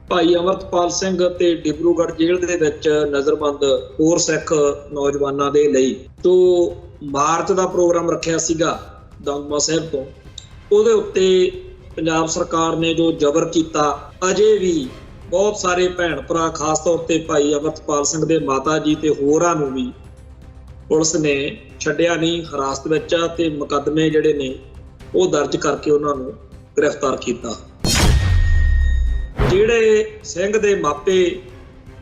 ਭਾਈ ਅਮਰਤਪਾਲ ਸਿੰਘ ਤੇ ਡਿਬਰੂਗੜ੍ਹ ਜੇਲ੍ਹ ਦੇ ਵਿੱਚ ਨਜ਼ਰਬੰਦ ਹੋਰ ਸਿੱਖ ਨੌਜਵਾਨਾਂ ਦੇ ਲਈ ਤੋਂ ਮਾਰਚ ਦਾ ਪ੍ਰੋਗਰਾਮ ਰੱਖਿਆ ਸੀਗਾ ਦਮਦਮਾ ਸਾਹਿਬ ਤੋਂ। ਉਹਦੇ ਉੱਤੇ ਪੰਜਾਬ ਸਰਕਾਰ ਨੇ ਜੋ ਜ਼ਬਰ ਕੀਤਾ, ਅਜੇ ਵੀ ਬਹੁਤ ਸਾਰੇ ਭੈਣ ਭਰਾ, ਖਾਸ ਤੌਰ ਤੇ ਭਾਈ ਅਮਰਤਪਾਲ ਸਿੰਘ ਦੇ ਮਾਤਾ ਜੀ ਤੇ ਹੋਰਾਂ ਨੂੰ ਵੀ ਪੁਲਿਸ ਨੇ ਛੱਡਿਆ ਨਹੀਂ, ਹਿਰਾਸਤ ਵਿੱਚ ਆ ਤੇ ਮੁਕੱਦਮੇ ਜਿਹੜੇ ਨੇ ਉਹ ਦਰਜ ਕਰਕੇ ਉਹਨਾਂ ਨੂੰ ਗ੍ਰਿਫਤਾਰ ਕੀਤਾ। ਜਿਹੜੇ ਸਿੰਘ ਦੇ ਮਾਪੇ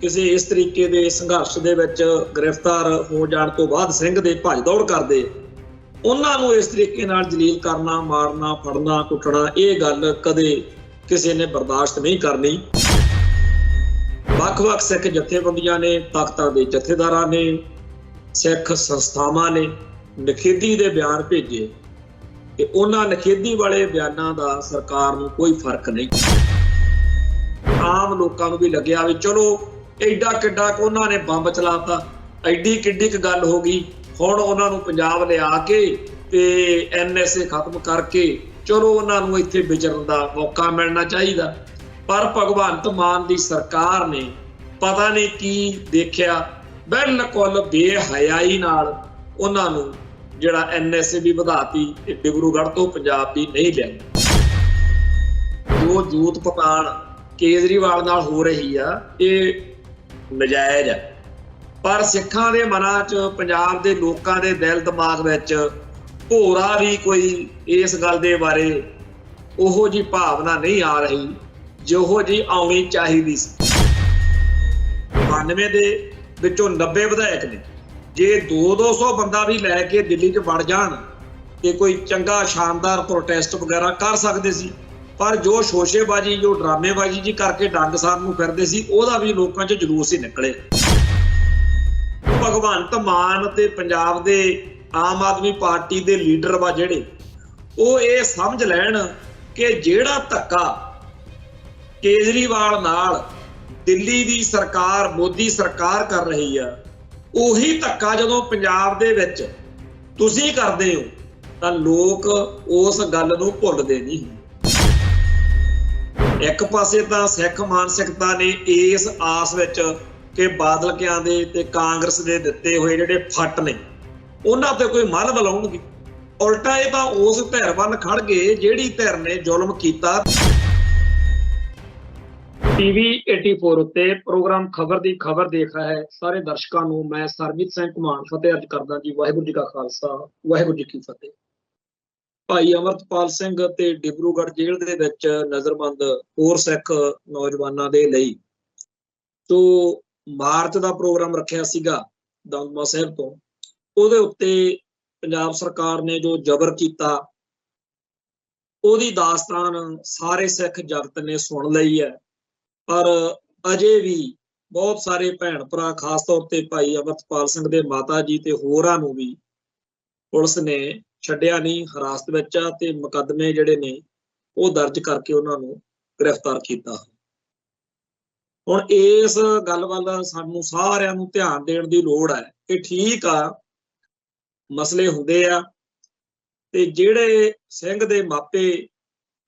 ਕਿਸੇ ਇਸ ਤਰੀਕੇ ਦੇ ਸੰਘਰਸ਼ ਦੇ ਵਿੱਚ ਗ੍ਰਿਫਤਾਰ ਹੋ ਜਾਣ ਤੋਂ ਬਾਅਦ ਸਿੰਘ ਦੇ ਭੱਜ ਦੌੜ ਕਰਦੇ, ਉਹਨਾਂ ਨੂੰ ਇਸ ਤਰੀਕੇ ਨਾਲ ਜਲੀਲ ਕਰਨਾ, ਮਾਰਨਾ, ਫੜਨਾ, ਕੁੱਟਣਾ, ਇਹ ਗੱਲ ਕਦੇ ਕਿਸੇ ਨੇ ਬਰਦਾਸ਼ਤ ਨਹੀਂ ਕਰਨੀ। ਵੱਖ-ਵੱਖ ਸਿੱਖ ਜਥੇਬੰਦੀਆਂ ਨੇ, ਤਖ਼ਤਾਂ ਦੇ ਜਥੇਦਾਰਾਂ ਨੇ, ਸਿੱਖ ਸੰਸਥਾਵਾਂ ਨੇ ਨਿਖੇਧੀ ਦੇ ਬਿਆਨ ਭੇਜੇ ਤੇ ਉਹਨਾਂ ਨਿਖੇਧੀ ਵਾਲੇ ਬਿਆਨਾਂ ਦਾ ਸਰਕਾਰ ਨੂੰ ਕੋਈ ਫਰਕ ਨਹੀਂ। ਆਮ ਲੋਕਾਂ ਨੂੰ ਵੀ ਲੱਗਿਆ ਵੀ ਚਲੋ ਐਡਾ ਕਿੱਡਾ ਕੁ ਉਹਨਾਂ ਨੇ ਬੰਬ ਚਲਾਤਾ, ਐਡੀ ਕਿੱਡੀ ਕੁ ਗੱਲ ਹੋ ਗਈ, ਹੁਣ ਉਹਨਾਂ ਨੂੰ ਪੰਜਾਬ ਲਿਆ ਕੇ ਤੇ NSA ਖਤਮ ਕਰਕੇ ਚਲੋ ਉਹਨਾਂ ਨੂੰ ਇੱਥੇ ਵਿਚਰਨ ਦਾ ਮੌਕਾ ਮਿਲਣਾ ਚਾਹੀਦਾ। ਪਰ ਭਗਵੰਤ ਮਾਨ ਦੀ ਸਰਕਾਰ ਨੇ ਪਤਾ ਨਹੀਂ ਕੀ ਦੇਖਿਆ, ਬਿਲਕੁਲ ਬੇਹਯਾਈ ਨਾਲ ਉਹਨਾਂ ਨੂੰ ਜਿਹੜਾ NSA ਵੀ ਵਧਾਤੀ ਤੇ ਡਿਬਰੂਗੜ੍ਹ ਤੋਂ ਪੰਜਾਬ ਵੀ ਨਹੀਂ ਲਿਆਈ। ਜੋ ਜੂਤ ਪਤਾਣ ਕੇਜਰੀਵਾਲ ਨਾਲ ਹੋ ਰਹੀ ਆ, ਇਹ ਨਜਾਇਜ਼ ਆ, ਪਰ ਸਿੱਖਾਂ ਦੇ ਮਨਾਂ 'ਚ, ਪੰਜਾਬ ਦੇ ਲੋਕਾਂ ਦੇ ਦਿਲ ਦਿਮਾਗ ਵਿੱਚ ਭੋਰਾ ਵੀ ਕੋਈ ਇਸ ਗੱਲ ਦੇ ਬਾਰੇ ਉਹੋ ਜਿਹੀ ਭਾਵਨਾ ਨਹੀਂ ਆ ਰਹੀ ਜਿਹੋ ਜਿਹੀ ਆਉਣੀ ਚਾਹੀਦੀ ਸੀ। 92 ਦੇ ਵਿੱਚੋਂ 90 ਵਿਧਾਇਕ ਨੇ, ਜੇ 200 ਬੰਦਾ ਵੀ ਲੈ ਕੇ ਦਿੱਲੀ 'ਚ ਵੜ ਜਾਣ ਤੇ ਕੋਈ ਚੰਗਾ ਸ਼ਾਨਦਾਰ ਪ੍ਰੋਟੈਸਟ ਵਗੈਰਾ ਕਰ ਸਕਦੇ ਸੀ, ਪਰ ਜੋ ਸ਼ੋਸ਼ੇਬਾਜ਼ੀ, ਜੋ ਡਰਾਮੇਬਾਜ਼ੀ ਜੀ ਕਰਕੇ ਡੰਗ ਸਾਰ ਨੂੰ ਫਿਰਦੇ ਸੀ, ਉਹਦਾ ਵੀ ਲੋਕਾਂ 'ਚ ਜਲੂਸ ਹੀ ਨਿਕਲੇ। ਭਗਵੰਤ ਮਾਨ ਤੇ ਪੰਜਾਬ ਦੇ ਆਮ ਆਦਮੀ ਪਾਰਟੀ ਦੇ ਲੀਡਰ ਵਾ ਜਿਹੜੇ, ਉਹ ਇਹ ਸਮਝ ਲੈਣ ਕਿ ਜਿਹੜਾ ਧੱਕਾ ਕੇਜਰੀਵਾਲ ਨਾਲ ਦਿੱਲੀ ਦੀ ਸਰਕਾਰ, ਮੋਦੀ ਸਰਕਾਰ ਕਰ ਰਹੀ ਆ, ਉਹੀ ਧੱਕਾ ਜਦੋਂ ਪੰਜਾਬ ਦੇ ਵਿੱਚ ਤੁਸੀਂ ਕਰਦੇ ਹੋ ਤਾਂ ਲੋਕ ਉਸ ਗੱਲ ਨੂੰ ਭੁੱਲਦੇ ਨਹੀਂ। ਇੱਕ ਪਾਸੇ ਤਾਂ ਸਿੱਖ ਮਾਨਸਿਕਤਾ ਨੇ ਇਸ ਆਸ ਵਿੱਚ ਕਿ ਬਾਦਲ ਕਿਆਂ ਦੇ ਤੇ ਕਾਂਗਰਸ ਦੇ ਦਿੱਤੇ ਹੋਏ ਜਿਹੜੇ ਫੱਟ ਨੇ ਉਹਨਾਂ ਤੇ ਕੋਈ ਮੱਲ ਬਲਾਉਣਗੇ, ਉਲਟਾ ਇਹ ਤਾਂ ਉਸ ਧਿਰ ਵੱਲ ਖੜ ਗਏ ਜਿਹੜੀ ਧਿਰ ਨੇ ਜ਼ੁਲਮ ਕੀਤਾ। TV 84 ਉੱਤੇ ਪ੍ਰੋਗਰਾਮ ਖਬਰ ਦੀ ਖਬਰ ਦੇਖ ਰਿਹਾ ਹੈ ਸਾਰੇ ਦਰਸ਼ਕਾਂ ਨੂੰ ਮੈਂ ਸਰਬਜੀਤ ਸਿੰਘ ਘੁਮਾਣ ਫਤਿਹ ਅਰਜ਼ ਕਰਦਾ ਜੀ। ਵਾਹਿਗੁਰੂ ਜੀ ਕਾ ਖਾਲਸਾ, ਵਾਹਿਗੁਰੂ ਜੀ ਕੀ ਫਤਿਹ। ਭਾਈ ਅਮਰਤਪਾਲ ਸਿੰਘ ਤੇ ਡਿਬਰੂਗੜ੍ਹ ਜੇਲ੍ਹ ਦੇ ਵਿੱਚ ਨਜ਼ਰਬੰਦ ਹੋਰ ਸਿੱਖ ਨੌਜਵਾਨਾਂ ਦੇ ਲਈ ਤੋਂ ਮਾਰਚ ਦਾ ਪ੍ਰੋਗਰਾਮ ਰੱਖਿਆ ਸੀਗਾ ਦਮਦਮਾ ਸਾਹਿਬ ਤੋਂ। ਉਹਦੇ ਉੱਤੇ ਪੰਜਾਬ ਸਰਕਾਰ ਨੇ ਜੋ ਜ਼ਬਰ ਕੀਤਾ, ਉਹਦੀ ਦਾਸਤਾਨ ਸਾਰੇ ਸਿੱਖ ਜਗਤ ਨੇ ਸੁਣ ਲਈ ਹੈ, ਪਰ ਅਜੇ ਵੀ ਬਹੁਤ ਸਾਰੇ ਭੈਣ ਭਰਾ, ਖਾਸ ਤੌਰ ਤੇ ਭਾਈ ਅਮਰਤਪਾਲ ਸਿੰਘ ਦੇ ਮਾਤਾ ਜੀ ਤੇ ਹੋਰਾਂ ਨੂੰ ਵੀ ਪੁਲਿਸ ਨੇ ਛੱਡਿਆ ਨਹੀਂ, ਹਿਰਾਸਤ ਵਿੱਚ ਆ ਤੇ ਮੁਕੱਦਮੇ ਜਿਹੜੇ ਨੇ ਉਹ ਦਰਜ ਕਰਕੇ ਉਹਨਾਂ ਨੂੰ ਗ੍ਰਿਫਤਾਰ ਕੀਤਾ। ਹੁਣ ਇਸ ਗੱਲ ਵੱਲ ਸਾਨੂੰ ਸਾਰਿਆਂ ਨੂੰ ਧਿਆਨ ਦੇਣ ਦੀ ਲੋੜ ਹੈ ਕਿ ਠੀਕ ਆ, ਮਸਲੇ ਹੁੰਦੇ ਆ ਤੇ ਜਿਹੜੇ ਸਿੰਘ ਦੇ ਮਾਪੇ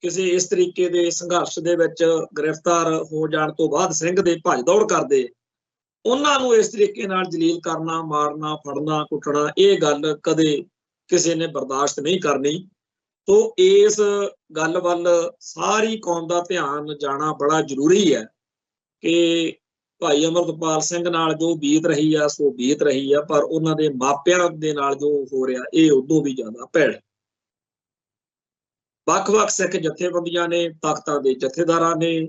ਕਿਸੇ ਇਸ ਤਰੀਕੇ ਦੇ ਸੰਘਰਸ਼ ਦੇ ਵਿੱਚ ਗ੍ਰਿਫਤਾਰ ਹੋ ਜਾਣ ਤੋਂ ਬਾਅਦ ਸਿੰਘ ਦੇ ਭੱਜ ਦੌੜ ਕਰਦੇ, ਉਹਨਾਂ ਨੂੰ ਇਸ ਤਰੀਕੇ ਨਾਲ ਜਲੀਲ ਕਰਨਾ, ਮਾਰਨਾ, ਫੜਨਾ, ਕੁੱਟਣਾ, ਇਹ ਗੱਲ ਕਦੇ ਕਿਸੇ ਨੇ ਬਰਦਾਸ਼ਤ ਨਹੀਂ ਕਰਨੀ। ਤੋਂ ਇਸ ਗੱਲ ਵੱਲ ਸਾਰੀ ਕੌਮ ਦਾ ਧਿਆਨ ਜਾਣਾ ਬੜਾ ਜ਼ਰੂਰੀ ਹੈ ਕਿ ਭਾਈ ਅਮਰਤਪਾਲ ਸਿੰਘ ਨਾਲ ਜੋ ਬੀਤ ਰਹੀ ਆ ਸੋ ਬੀਤ ਰਹੀ ਆ, ਪਰ ਉਹਨਾਂ ਦੇ ਮਾਪਿਆਂ ਦੇ ਨਾਲ ਜੋ ਹੋ ਰਿਹਾ ਇਹ ਉਦੋਂ ਵੀ ਜ਼ਿਆਦਾ ਭੈੜਾ। ਵੱਖ-ਵੱਖ ਸਿੱਖ ਜਥੇਬੰਦੀਆਂ ਨੇ, ਤਖ਼ਤਾਂ ਦੇ ਜਥੇਦਾਰਾਂ ਨੇ,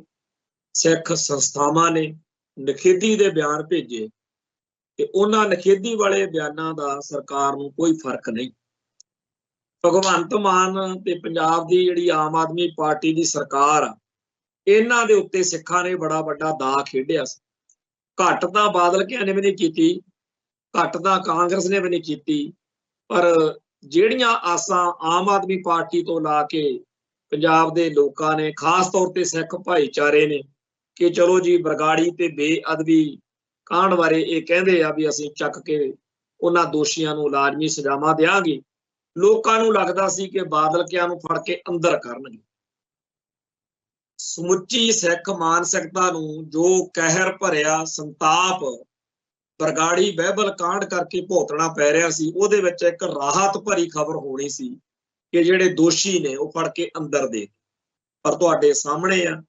ਸਿੱਖ ਸੰਸਥਾਵਾਂ ਨੇ ਨਿਖੇਧੀ ਦੇ ਬਿਆਨ ਭੇਜੇ ਤੇ ਉਹਨਾਂ ਨਿਖੇਧੀ ਵਾਲੇ ਬਿਆਨਾਂ ਦਾ ਸਰਕਾਰ ਨੂੰ ਕੋਈ ਫਰਕ ਨਹੀਂ। ਭਗਵੰਤ ਮਾਨ ਤੇ ਪੰਜਾਬ ਦੀ ਜਿਹੜੀ ਆਮ ਆਦਮੀ ਪਾਰਟੀ ਦੀ ਸਰਕਾਰ ਆ, ਇਹਨਾਂ ਦੇ ਉੱਤੇ ਸਿੱਖਾਂ ਨੇ ਬੜਾ ਵੱਡਾ ਦਾਅ ਖੇਡਿਆ ਸੀ। ਘੱਟ ਤਾਂ ਬਾਦਲ ਕਿਆਂ ਨੇ ਵੀ ਨਹੀਂ ਕੀਤੀ, ਘੱਟ ਤਾਂ ਕਾਂਗਰਸ ਨੇ ਵੀ ਨਹੀਂ ਕੀਤੀ, ਪਰ ਜਿਹੜੀਆਂ ਆਸਾਂ ਆਮ ਆਦਮੀ ਪਾਰਟੀ ਤੋਂ ਲਾ ਕੇ ਪੰਜਾਬ ਦੇ ਲੋਕਾਂ ਨੇ, ਖਾਸ ਤੌਰ ਤੇ ਸਿੱਖ ਭਾਈਚਾਰੇ ਨੇ ਕਿ ਚਲੋ ਜੀ ਬਰਗਾੜੀ ਤੇ ਬੇਅਦਬੀ ਕਾਂਡ ਬਾਰੇ ਇਹ ਕਹਿੰਦੇ ਆ ਵੀ ਅਸੀਂ ਚੱਕ ਕੇ ਉਹਨਾਂ ਦੋਸ਼ੀਆਂ ਨੂੰ ਲਾਜ਼ਮੀ ਸਜ਼ਾਵਾਂ ਦਿਆਂਗੇ, ਲੋਕਾਂ ਨੂੰ ਲੱਗਦਾ ਸੀ ਕਿ ਬਾਦਲ ਕਿਆਂ ਨੂੰ ਫੜ ਕੇ ਅੰਦਰ ਕਰਨਗੇ। ਸਮੁੱਚੀ ਸਿੱਖ ਮਾਨਸਿਕਤਾ ਨੂੰ ਜੋ ਕਹਿਰ ਭਰਿਆ ਸੰਤਾਪ ਬਰਗਾੜੀ ਬਾਈਬਲ ਕਾਂਡ ਕਰਕੇ ਭੁਗਤਣਾ ਪੈ ਰਿਹਾ ਸੀ, ਉਹਦੇ ਵਿੱਚ ਇੱਕ ਰਾਹਤ ਭਰੀ ਖਬਰ ਹੋਣੀ ਸੀ ਕਿ ਜਿਹੜੇ ਦੋਸ਼ੀ ਨੇ ਉਹ ਫੜ ਕੇ ਅੰਦਰ ਦੇ। ਪਰ ਤੁਹਾਡੇ ਸਾਹਮਣੇ ਆ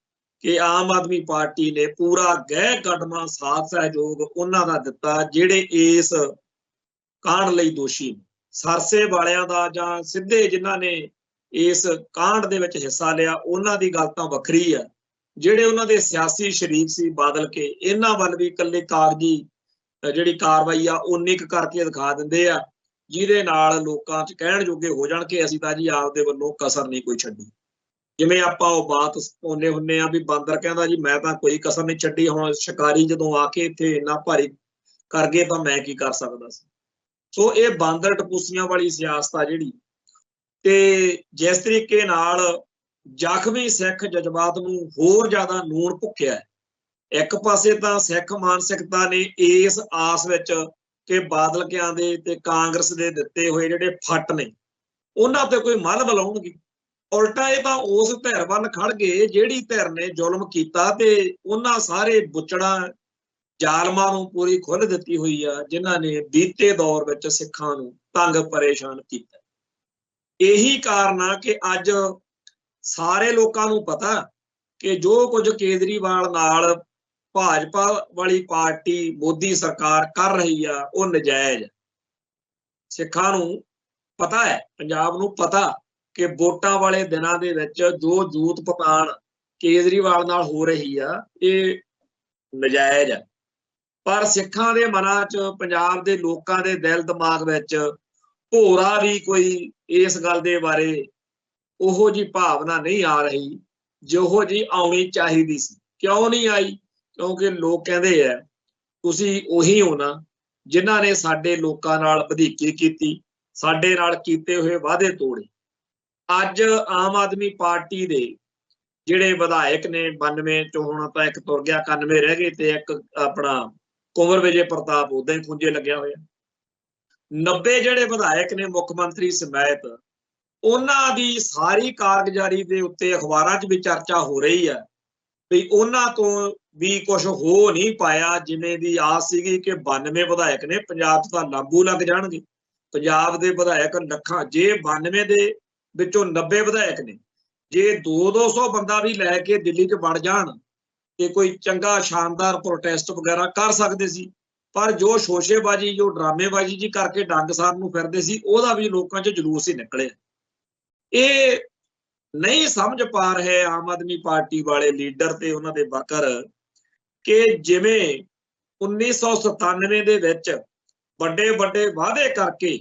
ਕਿ ਆਮ ਆਦਮੀ ਪਾਰਟੀ ਨੇ ਪੂਰਾ ਗਹਿ ਕੱਢਣਾ ਸਾਥ ਸਹਿਯੋਗ ਉਹਨਾਂ ਦਾ ਦਿੱਤਾ ਜਿਹੜੇ ਇਸ ਕਾਂਡ ਲਈ ਦੋਸ਼ੀ ਨੇ। ਸਰਸੇ ਵਾਲਿਆਂ ਦਾ ਜਾਂ ਸਿੱਧੇ ਜਿਨ੍ਹਾਂ ਨੇ ਇਸ ਕਾਂਡ ਦੇ ਵਿੱਚ ਹਿੱਸਾ ਲਿਆ ਉਹਨਾਂ ਦੀ ਗੱਲ ਤਾਂ ਵੱਖਰੀ ਆ। ਜਿਹੜੇ ਉਹਨਾਂ ਦੇ ਸਿਆਸੀ ਸ਼ਰੀਕ ਸੀ ਬਾਦਲ ਕੇ, ਇਹਨਾਂ ਵੱਲ ਵੀ ਇਕੱਲੇ ਕਾਗਜ਼ੀ ਜਿਹੜੀ ਕਾਰਵਾਈ ਆ ਉਨੀ ਕੁ ਕਰਕੇ ਦਿਖਾ ਦਿੰਦੇ ਆ ਜਿਹਦੇ ਨਾਲ ਲੋਕਾਂ 'ਚ ਕਹਿਣ ਜੋਗੇ ਹੋ ਜਾਣ ਕਿ ਅਸੀਂ ਤਾਂ ਜੀ ਆਪਦੇ ਵੱਲੋਂ ਕਸਰ ਨਹੀਂ ਕੋਈ ਛੱਡੀ। ਜਿਵੇਂ ਆਪਾਂ ਉਹ ਬਾਤ ਪਾਉਂਦੇ ਹੁੰਦੇ ਆ ਵੀ ਬਾਂਦਰ ਕਹਿੰਦਾ ਜੀ ਮੈਂ ਤਾਂ ਕੋਈ ਕਸਰ ਨਹੀਂ ਛੱਡੀ, ਹੁਣ ਸ਼ਿਕਾਰੀ ਜਦੋਂ ਆ ਕੇ ਇੱਥੇ ਇੰਨਾ ਭਾਰੀ ਕਰ ਗਏ ਤਾਂ ਮੈਂ ਕੀ ਕਰ ਸਕਦਾ ਸੀ। ਸੋ ਇਹ ਬਾਂਦਰ ਟਪੂਸੀਆਂ ਵਾਲੀ ਸਿਆਸਤ ਆ ਜਿਹੜੀ, ਤੇ ਜਿਸ ਤਰੀਕੇ ਨਾਲ ਜ਼ਖਮੀ ਸਿੱਖ ਜਜ਼ਬਾਤ ਨੂੰ ਹੋਰ ਜ਼ਿਆਦਾ ਨੂਣ ਭੁੱਕਿਆ। ਇੱਕ ਪਾਸੇ ਤਾਂ ਸਿੱਖ ਮਾਨਸਿਕਤਾ ਨੇ ਇਸ ਆਸ ਵਿੱਚ ਕਿ ਬਾਦਲ ਕਿਆਂ ਦੇ ਤੇ ਕਾਂਗਰਸ ਦੇ ਦਿੱਤੇ ਹੋਏ ਜਿਹੜੇ ਫੱਟ ਨੇ ਉਹਨਾਂ ਤੇ ਕੋਈ ਮੱਲ ਬਲਾਉਣਗੇ, ਉਲਟਾ ਇਹ ਤਾਂ ਉਸ ਧਿਰ ਵੱਲ ਖੜ ਗਏ ਜਿਹੜੀ ਧਿਰ ਨੇ ਜ਼ੁਲਮ ਕੀਤਾ ਤੇ ਉਹਨਾਂ ਸਾਰੇ ਬੁੱਚੜਾਂ ਜ਼ਾਲਮਾਂ ਨੂੰ ਪੂਰੀ ਖੁੱਲ੍ਹ ਦਿੱਤੀ ਹੋਈ ਆ ਜਿਨ੍ਹਾਂ ਨੇ ਬੀਤੇ ਦੌਰ ਵਿੱਚ ਸਿੱਖਾਂ ਨੂੰ ਤੰਗ ਪਰੇਸ਼ਾਨ ਕੀਤਾ। ਇਹੀ ਕਾਰਨ ਆ ਕਿ ਅੱਜ ਸਾਰੇ ਲੋਕਾਂ ਨੂੰ ਪਤਾ ਕਿ ਜੋ ਕੁਝ ਕੇਜਰੀਵਾਲ ਨਾਲ ਭਾਜਪਾ ਵਾਲੀ ਪਾਰਟੀ ਮੋਦੀ ਸਰਕਾਰ ਕਰ ਰਹੀ ਆ ਉਹ ਨਜਾਇਜ਼। ਸਿੱਖਾਂ ਨੂੰ ਪਤਾ ਹੈ, ਪੰਜਾਬ ਨੂੰ ਪਤਾ ਕਿ ਵੋਟਾਂ ਵਾਲੇ ਦਿਨਾਂ ਦੇ ਵਿੱਚ ਜੋ ਜੂਤ ਪਤਾਣ ਕੇਜਰੀਵਾਲ ਨਾਲ ਹੋ ਰਹੀ ਆ ਇਹ ਨਜਾਇਜ਼ ਆ। ਪਰ ਸਿੱਖਾਂ ਦੇ ਮਨਾਂ 'ਚ, ਪੰਜਾਬ ਦੇ ਲੋਕਾਂ ਦੇ ਦਿਲ ਦਿਮਾਗ ਵਿੱਚ ਭੋਰਾ ਵੀ ਕੋਈ ਇਸ ਗੱਲ ਦੇ ਬਾਰੇ ਉਹੋ ਜਿਹੀ ਭਾਵਨਾ ਨਹੀਂ ਆ ਰਹੀ ਜਿਹੋ ਜਿਹੀ ਆਉਣੀ ਚਾਹੀਦੀ ਸੀ। ਕਿਉਂ ਨਹੀਂ ਆਈ? ਕਿਉਂਕਿ ਲੋਕ ਕਹਿੰਦੇ ਆ ਤੁਸੀਂ ਉਹੀ ਹੋ ਨਾ ਜਿਨ੍ਹਾਂ ਨੇ ਸਾਡੇ ਲੋਕਾਂ ਨਾਲ ਵਧੀਕੀ ਕੀਤੀ, ਸਾਡੇ ਨਾਲ ਕੀਤੇ ਹੋਏ ਵਾਅਦੇ ਤੋੜੇ। ਅੱਜ ਆਮ ਆਦਮੀ ਪਾਰਟੀ ਦੇ ਜਿਹੜੇ ਵਿਧਾਇਕ ਨੇ 92 ਚੋਂ ਹੁਣ ਤਾਂ ਇੱਕ ਤੁਰ ਗਿਆ, 91 ਰਹਿ ਗਏ ਤੇ ਇੱਕ ਆਪਣਾ ਕੁੰਵਰ ਵਿਜੇ ਪ੍ਰਤਾਪ ਉਦਾਂ ਹੀ ਖੁੰਝੇ ਲੱਗਿਆ ਹੋਇਆ। 90 ਜਿਹੜੇ ਵਿਧਾਇਕ ਨੇ ਮੁੱਖ ਮੰਤਰੀ ਸਮੇਤ, ਉਹਨਾਂ ਦੀ ਸਾਰੀ ਕਾਰਗੁਜ਼ਾਰੀ ਦੇ ਉੱਤੇ ਅਖਬਾਰਾਂ 'ਚ ਵੀ ਚਰਚਾ ਹੋ ਰਹੀ ਆ ਵੀ ਉਹਨਾਂ ਤੋਂ ਵੀ ਕੁਝ ਹੋ ਨਹੀਂ ਪਾਇਆ ਜਿਵੇਂ ਦੀ ਆਸ ਸੀਗੀ ਕਿ 92 ਵਿਧਾਇਕ ਨੇ ਪੰਜਾਬ 'ਚ ਤਾਂ ਲਾਗੂ ਲੱਗ ਜਾਣਗੇ। ਪੰਜਾਬ ਦੇ ਵਿਧਾਇਕ ਲੱਖਾਂ, ਜੇ 92 ਦੇ ਵਿੱਚੋਂ 90 ਵਿਧਾਇਕ ਨੇ, ਜੇ 200 ਬੰਦਾ ਵੀ ਲੈ ਕੇ ਦਿੱਲੀ 'ਚ ਵੜ ਜਾਣ ਤੇ ਕੋਈ ਚੰਗਾ ਸ਼ਾਨਦਾਰ ਪ੍ਰੋਟੈਸਟ ਵਗੈਰਾ ਕਰ ਸਕਦੇ ਸੀ। ਪਰ ਜੋ ਸ਼ੋਸ਼ੇਬਾਜ਼ੀ, ਜੋ ਡਰਾਮੇਬਾਜ਼ੀ ਜੀ ਕਰਕੇ ਡੰਗ ਸਾਹਿਬ ਨੂੰ ਫਿਰਦੇ ਸੀ, ਉਹਦਾ ਵੀ ਲੋਕਾਂ 'ਚ ਜਲੂਸ ਹੀ ਨਿਕਲਿਆ। ਇਹ ਨਹੀਂ ਸਮਝ ਪਾ ਰਹੇ ਆਮ ਆਦਮੀ ਪਾਰਟੀ ਵਾਲੇ ਲੀਡਰ ਤੇ ਉਹਨਾਂ ਦੇ ਵਰਕਰ ਕਿ ਜਿਵੇਂ 1997 ਦੇ ਵਿੱਚ ਵੱਡੇ ਵੱਡੇ ਵਾਅਦੇ ਕਰਕੇ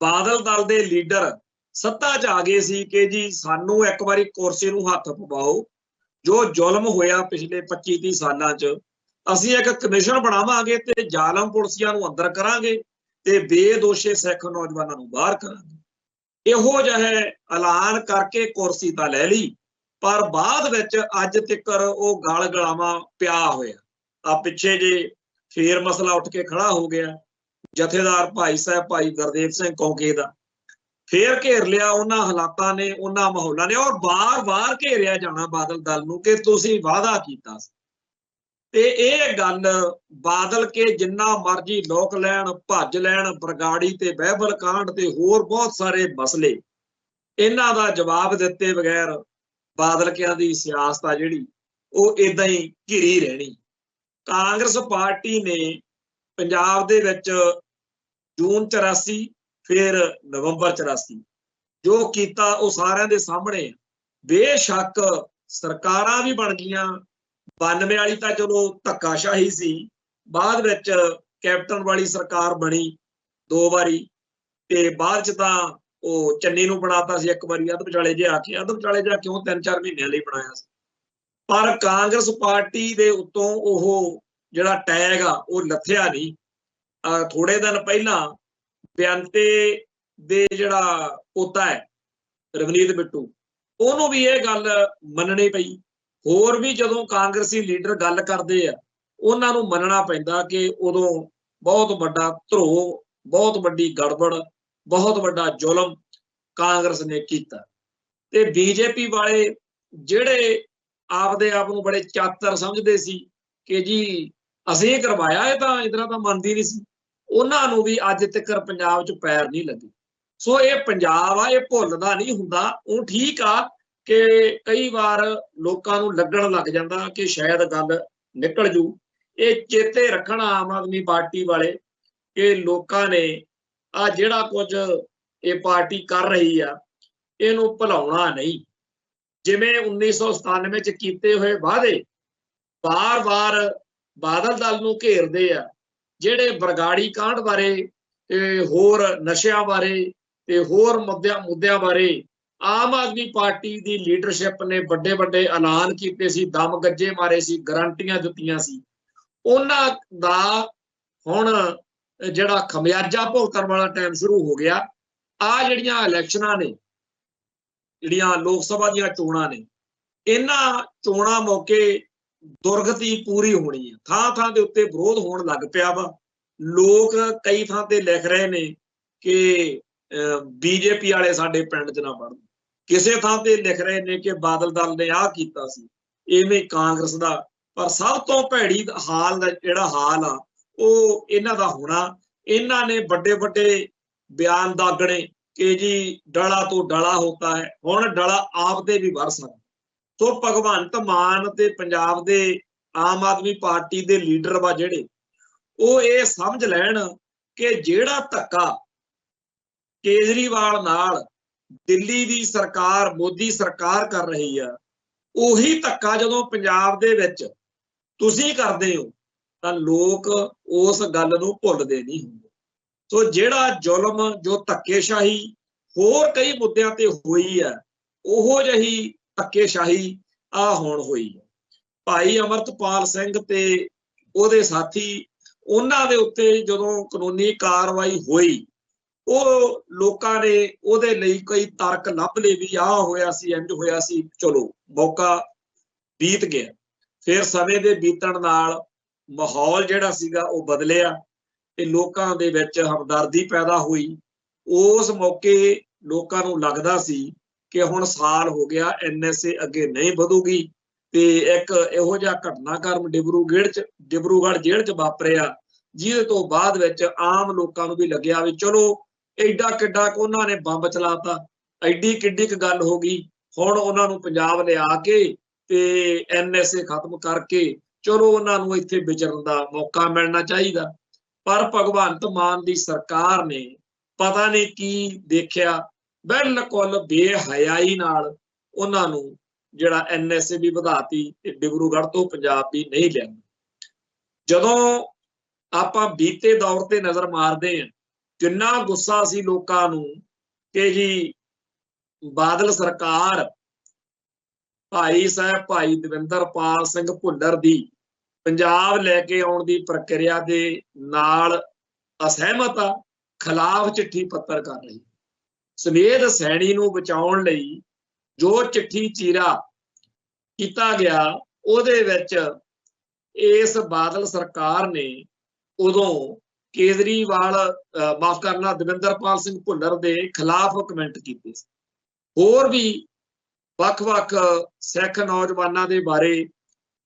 ਬਾਦਲ ਦਲ ਦੇ ਲੀਡਰ ਸੱਤਾ 'ਚ ਆ ਗਏ ਸੀ ਕਿ ਜੀ ਸਾਨੂੰ ਇੱਕ ਵਾਰੀ ਕੁਰਸੀ ਨੂੰ ਹੱਥ ਪਵਾਓ, ਜੋ ਜ਼ੁਲਮ ਹੋਇਆ ਪਿਛਲੇ 25-30 ਸਾਲਾਂ 'ਚ ਅਸੀਂ ਇੱਕ ਕਮਿਸ਼ਨ ਬਣਾਵਾਂਗੇ ਤੇ ਜ਼ਾਲਮ ਪੁਲਸੀਆਂ ਨੂੰ ਅੰਦਰ ਕਰਾਂਗੇ ਤੇ ਬੇਦੋਸ਼ੇ ਸਿੱਖ ਨੌਜਵਾਨਾਂ ਨੂੰ ਬਾਹਰ ਕਰਾਂਗੇ। ਇਹੋ ਜਿਹੇ ਐਲਾਨ ਕਰਕੇ ਕੁਰਸੀ ਤਾਂ ਲੈ ਲਈ, ਪਰ ਬਾਅਦ ਵਿੱਚ ਅੱਜ ਤੱਕ ਉਹ ਗਲ ਗਲਾਵਾਂ ਪਿਆ ਹੋਇਆ। ਆ ਪਿੱਛੇ ਜੇ ਫੇਰ ਮਸਲਾ ਉੱਠ ਕੇ ਖੜਾ ਹੋ ਗਿਆ, ਜਥੇਦਾਰ ਭਾਈ ਸਾਹਿਬ ਭਾਈ ਗੁਰਦੇਵ ਸਿੰਘ ਕੌਂਕੇ ਦਾ ਫੇਰ ਘੇਰ ਲਿਆ ਉਹਨਾਂ ਹਾਲਾਤਾਂ ਨੇ, ਉਹਨਾਂ ਮਾਹੌਲਾਂ ਨੇ, ਔਰ ਵਾਰ-ਵਾਰ ਘੇਰਿਆ ਜਾਣਾ ਬਾਦਲ ਦਲ ਨੂੰ ਕਿ ਤੁਸੀਂ ਵਾਅਦਾ ਕੀਤਾ ਸੀ। ਤੇ ਇਹ ਗੱਲ ਬਾਦਲ ਕੇ ਜਿੰਨਾ ਮਰਜ਼ੀ ਲੋਕ ਲੈਣ, ਭੱਜ ਲੈਣ, ਬਰਗਾੜੀ ਤੇ ਬਾਈਬਲ ਕਾਂਡ ਤੇ ਹੋਰ ਬਹੁਤ ਸਾਰੇ ਮਸਲੇ, ਇਹਨਾਂ ਦਾ ਜਵਾਬ ਦਿੱਤੇ ਬਗੈਰ ਬਾਦਲ ਕਿਆਂ ਦੀ ਸਿਆਸਤ ਆ ਜਿਹੜੀ ਉਹ ਏਦਾਂ ਹੀ ਘਿਰੀ ਰਹਿਣੀ। ਕਾਂਗਰਸ ਪਾਰਟੀ ਨੇ ਪੰਜਾਬ ਦੇ ਵਿੱਚ ਜੂਨ 84 ਫਿਰ ਨਵੰਬਰ 84 ਜੋ ਕੀਤਾ ਉਹ ਸਾਰਿਆਂ ਦੇ ਸਾਹਮਣੇ। ਬੇਸ਼ੱਕ ਸਰਕਾਰਾਂ ਵੀ ਬਣ ਗਈਆਂ, 92 ਵਾਲੀ ਤਾਂ ਚਲੋ ਧੱਕਾਸ਼ਾਹੀ ਸੀ, ਬਾਅਦ ਵਿੱਚ ਕੈਪਟਨ ਵਾਲੀ ਸਰਕਾਰ ਬਣੀ 2 ਵਾਰੀ ਤੇ ਬਾਅਦ 'ਚ ਤਾਂ ਉਹ ਚੰਨੀ ਨੂੰ ਬਣਾਤਾ ਸੀ ਇੱਕ ਵਾਰੀ ਅੱਧ ਵਿਚਾਲੇ ਜੇ ਆ ਕੇ, ਅੱਧ ਵਿਚਾਲੇ ਜਾ ਕਿਉਂ 3-4 ਮਹੀਨਿਆਂ ਲਈ ਬਣਾਇਆ ਸੀ। ਪਰ ਕਾਂਗਰਸ ਪਾਰਟੀ ਦੇ ਉੱਤੋਂ ਉਹ ਜਿਹੜਾ ਟੈਗ ਆ ਉਹ ਲੱਥਿਆ ਨਹੀਂ। ਥੋੜੇ ਦਿਨ ਪਹਿਲਾਂ ਬੇਅੰਤੇ ਦੇ ਜਿਹੜਾ ਪੋਤਾ ਹੈ ਰਵਨੀਤ ਬਿੱਟੂ, ਉਹਨੂੰ ਵੀ ਇਹ ਗੱਲ ਮੰਨਣੀ ਪਈ। ਹੋਰ ਵੀ ਜਦੋਂ ਕਾਂਗਰਸੀ ਲੀਡਰ ਗੱਲ ਕਰਦੇ ਆ ਉਹਨਾਂ ਨੂੰ ਮੰਨਣਾ ਪੈਂਦਾ ਕਿ ਉਦੋਂ ਬਹੁਤ ਵੱਡਾ ਧਰੋਹ, ਬਹੁਤ ਵੱਡੀ ਗੜਬੜ, ਬਹੁਤ ਵੱਡਾ ਜ਼ੁਲਮ ਕਾਂਗਰਸ ਨੇ ਕੀਤਾ। ਤੇ ਬੀਜੇਪੀ ਵਾਲੇ ਜਿਹੜੇ ਆਪਦੇ ਆਪ ਨੂੰ ਬੜੇ ਚਾਤਰ ਸਮਝਦੇ ਸੀ ਕਿ ਜੀ ਅਸੀਂ ਕਰਵਾਇਆ, ਇਹ ਤਾਂ ਇਦਾਂ ਤਾਂ ਮੰਨਦੀ ਨਹੀਂ ਸੀ, ਉਹਨਾਂ ਨੂੰ ਵੀ ਅੱਜ ਤੱਕ ਪੰਜਾਬ 'ਚ ਪੈਰ ਨਹੀਂ ਲੱਗੇ। ਸੋ ਇਹ ਪੰਜਾਬ ਆ, ਇਹ ਭੁੱਲਦਾ ਨਹੀਂ ਹੁੰਦਾ। ਉਹ ਠੀਕ ਆ ਕਿ ਕਈ ਵਾਰ ਲੋਕਾਂ ਨੂੰ ਲੱਗਣ ਲੱਗ ਜਾਂਦਾ ਕਿ ਸ਼ਾਇਦ ਗੱਲ ਨਿਕਲ ਜੂ। ਇਹ ਚੇਤੇ ਰੱਖਣਾ ਆਮ ਆਦਮੀ ਪਾਰਟੀ ਵਾਲੇ ਕਿ ਲੋਕਾਂ ਨੇ ਆ ਜਿਹੜਾ ਕੁਝ ਇਹ ਪਾਰਟੀ ਕਰ ਰਹੀ ਆ ਇਹਨੂੰ ਭੁਲਾਉਣਾ ਨਹੀਂ। ਜਿਵੇਂ 1997 ਚ ਕੀਤੇ ਹੋਏ ਵਾਅਦੇ ਬਾਰ-ਬਾਰ ਬਾਦਲ ਦਲ ਨੂੰ ਘੇਰਦੇ ਆ, ਜਿਹੜੇ ਬਰਗਾੜੀ ਕਾਂਡ ਬਾਰੇ ਤੇ ਹੋਰ ਨਸ਼ਿਆਂ ਬਾਰੇ ਤੇ ਹੋਰ ਮੁੱਦਿਆਂ ਬਾਰੇ ਆਮ ਆਦਮੀ ਪਾਰਟੀ ਦੀ ਲੀਡਰਸ਼ਿਪ ਨੇ ਵੱਡੇ ਵੱਡੇ ਐਲਾਨ ਕੀਤੇ ਸੀ, ਦਮ ਗੱਜੇ ਮਾਰੇ ਸੀ, ਗਰੰਟੀਆਂ ਦਿੱਤੀਆਂ ਸੀ। ਉਹਨਾਂ ਦਾ ਹੁਣ ਜਿਹੜਾ ਖਮਿਆਜਾ ਭੁਗਤਣ ਵਾਲਾ ਟਾਈਮ ਸ਼ੁਰੂ ਹੋ ਗਿਆ। ਆ ਜਿਹੜੀਆਂ ਇਲੈਕਸ਼ਨਾਂ ਨੇ, ਜਿਹੜੀਆਂ ਲੋਕ ਸਭਾ ਦੀਆਂ ਚੋਣਾਂ ਨੇ, ਇਹਨਾਂ ਚੋਣਾਂ ਮੌਕੇ ਦੁਰਗਤੀ ਪੂਰੀ ਹੋਣੀ ਹੈ। ਥਾਂ ਥਾਂ ਦੇ ਉੱਤੇ ਵਿਰੋਧ ਹੋਣ ਲੱਗ ਪਿਆ ਵਾ। ਲੋਕ ਕਈ ਥਾਂ ਤੇ ਲਿਖ ਰਹੇ ਨੇ ਕਿ ਬੀਜੇਪੀ ਵਾਲੇ ਸਾਡੇ ਪਿੰਡ 'ਚ ਨਾ ਵੜਨ, ਕਿਸੇ ਥਾਂ ਤੇ ਲਿਖ ਰਹੇ ਨੇ ਕਿ ਬਾਦਲ ਦਲ ਨੇ ਆਹ ਕੀਤਾ ਸੀ, ਇਵੇਂ ਕਾਂਗਰਸ ਦਾ। ਪਰ ਸਭ ਤੋਂ ਭੈੜੀ ਹਾਲ ਦਾ ਜਿਹੜਾ ਹਾਲ ਆ ਉਹ ਇਹਨਾਂ ਦਾ ਹੋਣਾ। ਇਹਨਾਂ ਨੇ ਵੱਡੇ ਵੱਡੇ ਬਿਆਨ ਦਾਗਣੇ ਕਿ ਜੀ ਡਲਾ ਤੋਂ ਡਲਾ ਹੋਤਾ ਹੈ, ਹੁਣ ਡਲਾ ਆਪ ਦੇ ਵੀ ਵਰ ਸਕਦਾ। ਸੋ ਭਗਵੰਤ ਮਾਨ ਤੇ ਪੰਜਾਬ ਦੇ ਆਮ ਆਦਮੀ ਪਾਰਟੀ ਦੇ ਲੀਡਰ ਵਾ ਜਿਹੜੇ, ਉਹ ਇਹ ਸਮਝ ਲੈਣ ਕਿ ਜਿਹੜਾ ਧੱਕਾ ਕੇਜਰੀਵਾਲ ਨਾਲ ਦਿੱਲੀ ਦੀ ਸਰਕਾਰ, ਮੋਦੀ ਸਰਕਾਰ ਕਰ ਰਹੀ ਆ, ਉਹੀ ਧੱਕਾ ਜਦੋਂ ਪੰਜਾਬ ਦੇ ਵਿੱਚ ਤੁਸੀਂ ਕਰਦੇ ਹੋ ਤਾਂ ਲੋਕ ਉਸ ਗੱਲ ਨੂੰ ਭੁੱਲਦੇ ਨਹੀਂ ਹੁੰਦੇ। ਸੋ ਜਿਹੜਾ ਜ਼ੁਲਮ, ਜੋ ਧੱਕੇਸ਼ਾਹੀ ਹੋਰ ਕਈ ਮੁੱਦਿਆਂ ਤੇ ਹੋਈ ਆ, ਉਹੋ ਜਿਹੀ ਧੱਕੇਸ਼ਾਹੀ ਆ ਹੁਣ ਹੋਈ ਹੈ। ਭਾਈ ਅਮਰਤਪਾਲ ਸਿੰਘ ਤੇ ਉਹਦੇ ਸਾਥੀ, ਉਹਨਾਂ ਦੇ ਉੱਤੇ ਜਦੋਂ ਕਾਨੂੰਨੀ ਕਾਰਵਾਈ ਹੋਈ, ਉਹ ਲੋਕਾਂ ਨੇ ਉਹਦੇ ਲਈ ਕਈ ਤਰਕ ਲੱਭ ਲਏ ਵੀ ਆਹ ਹੋਇਆ ਸੀ, ਇੰਝ ਹੋਇਆ ਸੀ। ਚਲੋ ਮੌਕਾ ਬੀਤ ਗਿਆ। ਫਿਰ ਸਮੇਂ ਦੇ ਬੀਤਣ ਨਾਲ ਮਾਹੌਲ ਜਿਹੜਾ ਸੀਗਾ ਉਹ ਬਦਲਿਆ ਤੇ ਲੋਕਾਂ ਦੇ ਵਿੱਚ ਹਮਦਰਦੀ ਪੈਦਾ ਹੋਈ। ਉਸ ਮੌਕੇ ਲੋਕਾਂ ਨੂੰ ਲੱਗਦਾ ਸੀ ਕਿ ਹੁਣ ਸਾਲ ਹੋ ਗਿਆ, NSA ਅੱਗੇ ਨਹੀਂ ਵਧੂਗੀ। ਤੇ ਇੱਕ ਇਹੋ ਜਿਹਾ ਘਟਨਾਕ੍ਰਮ ਡਿਬਰੂਗੜ੍ਹ ਜੇਲ੍ਹ 'ਚ ਵਾਪਰਿਆ, ਜਿਹਦੇ ਤੋਂ ਬਾਅਦ ਵਿੱਚ ਆਮ ਲੋਕਾਂ ਨੂੰ ਵੀ ਲੱਗਿਆ ਵੀ ਚਲੋ ਐਡਾ ਕਿੱਡਾ ਕੁ ਉਹਨਾਂ ਨੇ ਬੰਬ ਚਲਾਤਾ, ਐਡੀ ਕਿੱਡੀ ਕੁ ਗੱਲ ਹੋ ਗਈ, ਹੁਣ ਉਹਨਾਂ ਨੂੰ ਪੰਜਾਬ ਲਿਆ ਕੇ ਤੇ NSA ਖਤਮ ਕਰਕੇ ਚਲੋ ਉਹਨਾਂ ਨੂੰ ਇੱਥੇ ਵਿਚਰਨ ਦਾ ਮੌਕਾ ਮਿਲਣਾ ਚਾਹੀਦਾ। ਪਰ ਭਗਵੰਤ ਮਾਨ ਦੀ ਸਰਕਾਰ ਨੇ ਪਤਾ ਨਹੀਂ ਕੀ ਦੇਖਿਆ, ਬਿਲਕੁਲ ਬੇਹਯਾਈ ਨਾਲ ਉਹਨਾਂ ਨੂੰ ਜਿਹੜਾ NSA ਵੀ ਵਧਾਤੀ ਤੇ ਡਿਬਰੂਗੜ੍ਹ ਤੋਂ ਪੰਜਾਬ ਵੀ ਨਹੀਂ ਲਿਆਂਦਾ। ਜਦੋਂ ਆਪਾਂ ਬੀਤੇ ਦੌਰ ਤੇ ਨਜ਼ਰ ਮਾਰਦੇ ਹਾਂ, ਕਿੰਨਾ ਗੁੱਸਾ ਸੀ ਲੋਕਾਂ ਨੂੰ ਕਿ ਜੀ ਬਾਦਲ ਸਰਕਾਰ ਭਾਈ ਸਾਹਿਬ ਭਾਈ ਦਵਿੰਦਰਪਾਲ ਸਿੰਘ ਭੁੱਲਰ ਦੀ ਪੰਜਾਬ ਲੈ ਕੇ ਆਉਣ ਦੀ ਪ੍ਰਕਿਰਿਆ ਦੇ ਨਾਲ ਅਸਹਿਮਤ ਆ, ਖਿਲਾਫ ਚਿੱਠੀ ਪੱਤਰ ਕਰ ਰਹੀ। ਸਮੇਧ ਸੈਣੀ ਨੂੰ ਬਚਾਉਣ ਲਈ ਜੋ ਚਿੱਠੀ ਚੀਰਾ ਕੀਤਾ ਗਿਆ, ਉਹਦੇ ਵਿੱਚ ਇਸ ਬਾਦਲ ਸਰਕਾਰ ਨੇ ਉਦੋਂ ਕੇਜਰੀਵਾਲ ਮਾਫ ਕਰਨਾ ਦਵਿੰਦਰਪਾਲ ਸਿੰਘ ਭੁੱਲਰ ਦੇ ਖਿਲਾਫ ਕਮੈਂਟ ਕੀਤੇ ਸੀ। ਹੋਰ ਵੀ ਵੱਖ-ਵੱਖ ਸਿੱਖ ਨੌਜਵਾਨਾਂ ਦੇ ਬਾਰੇ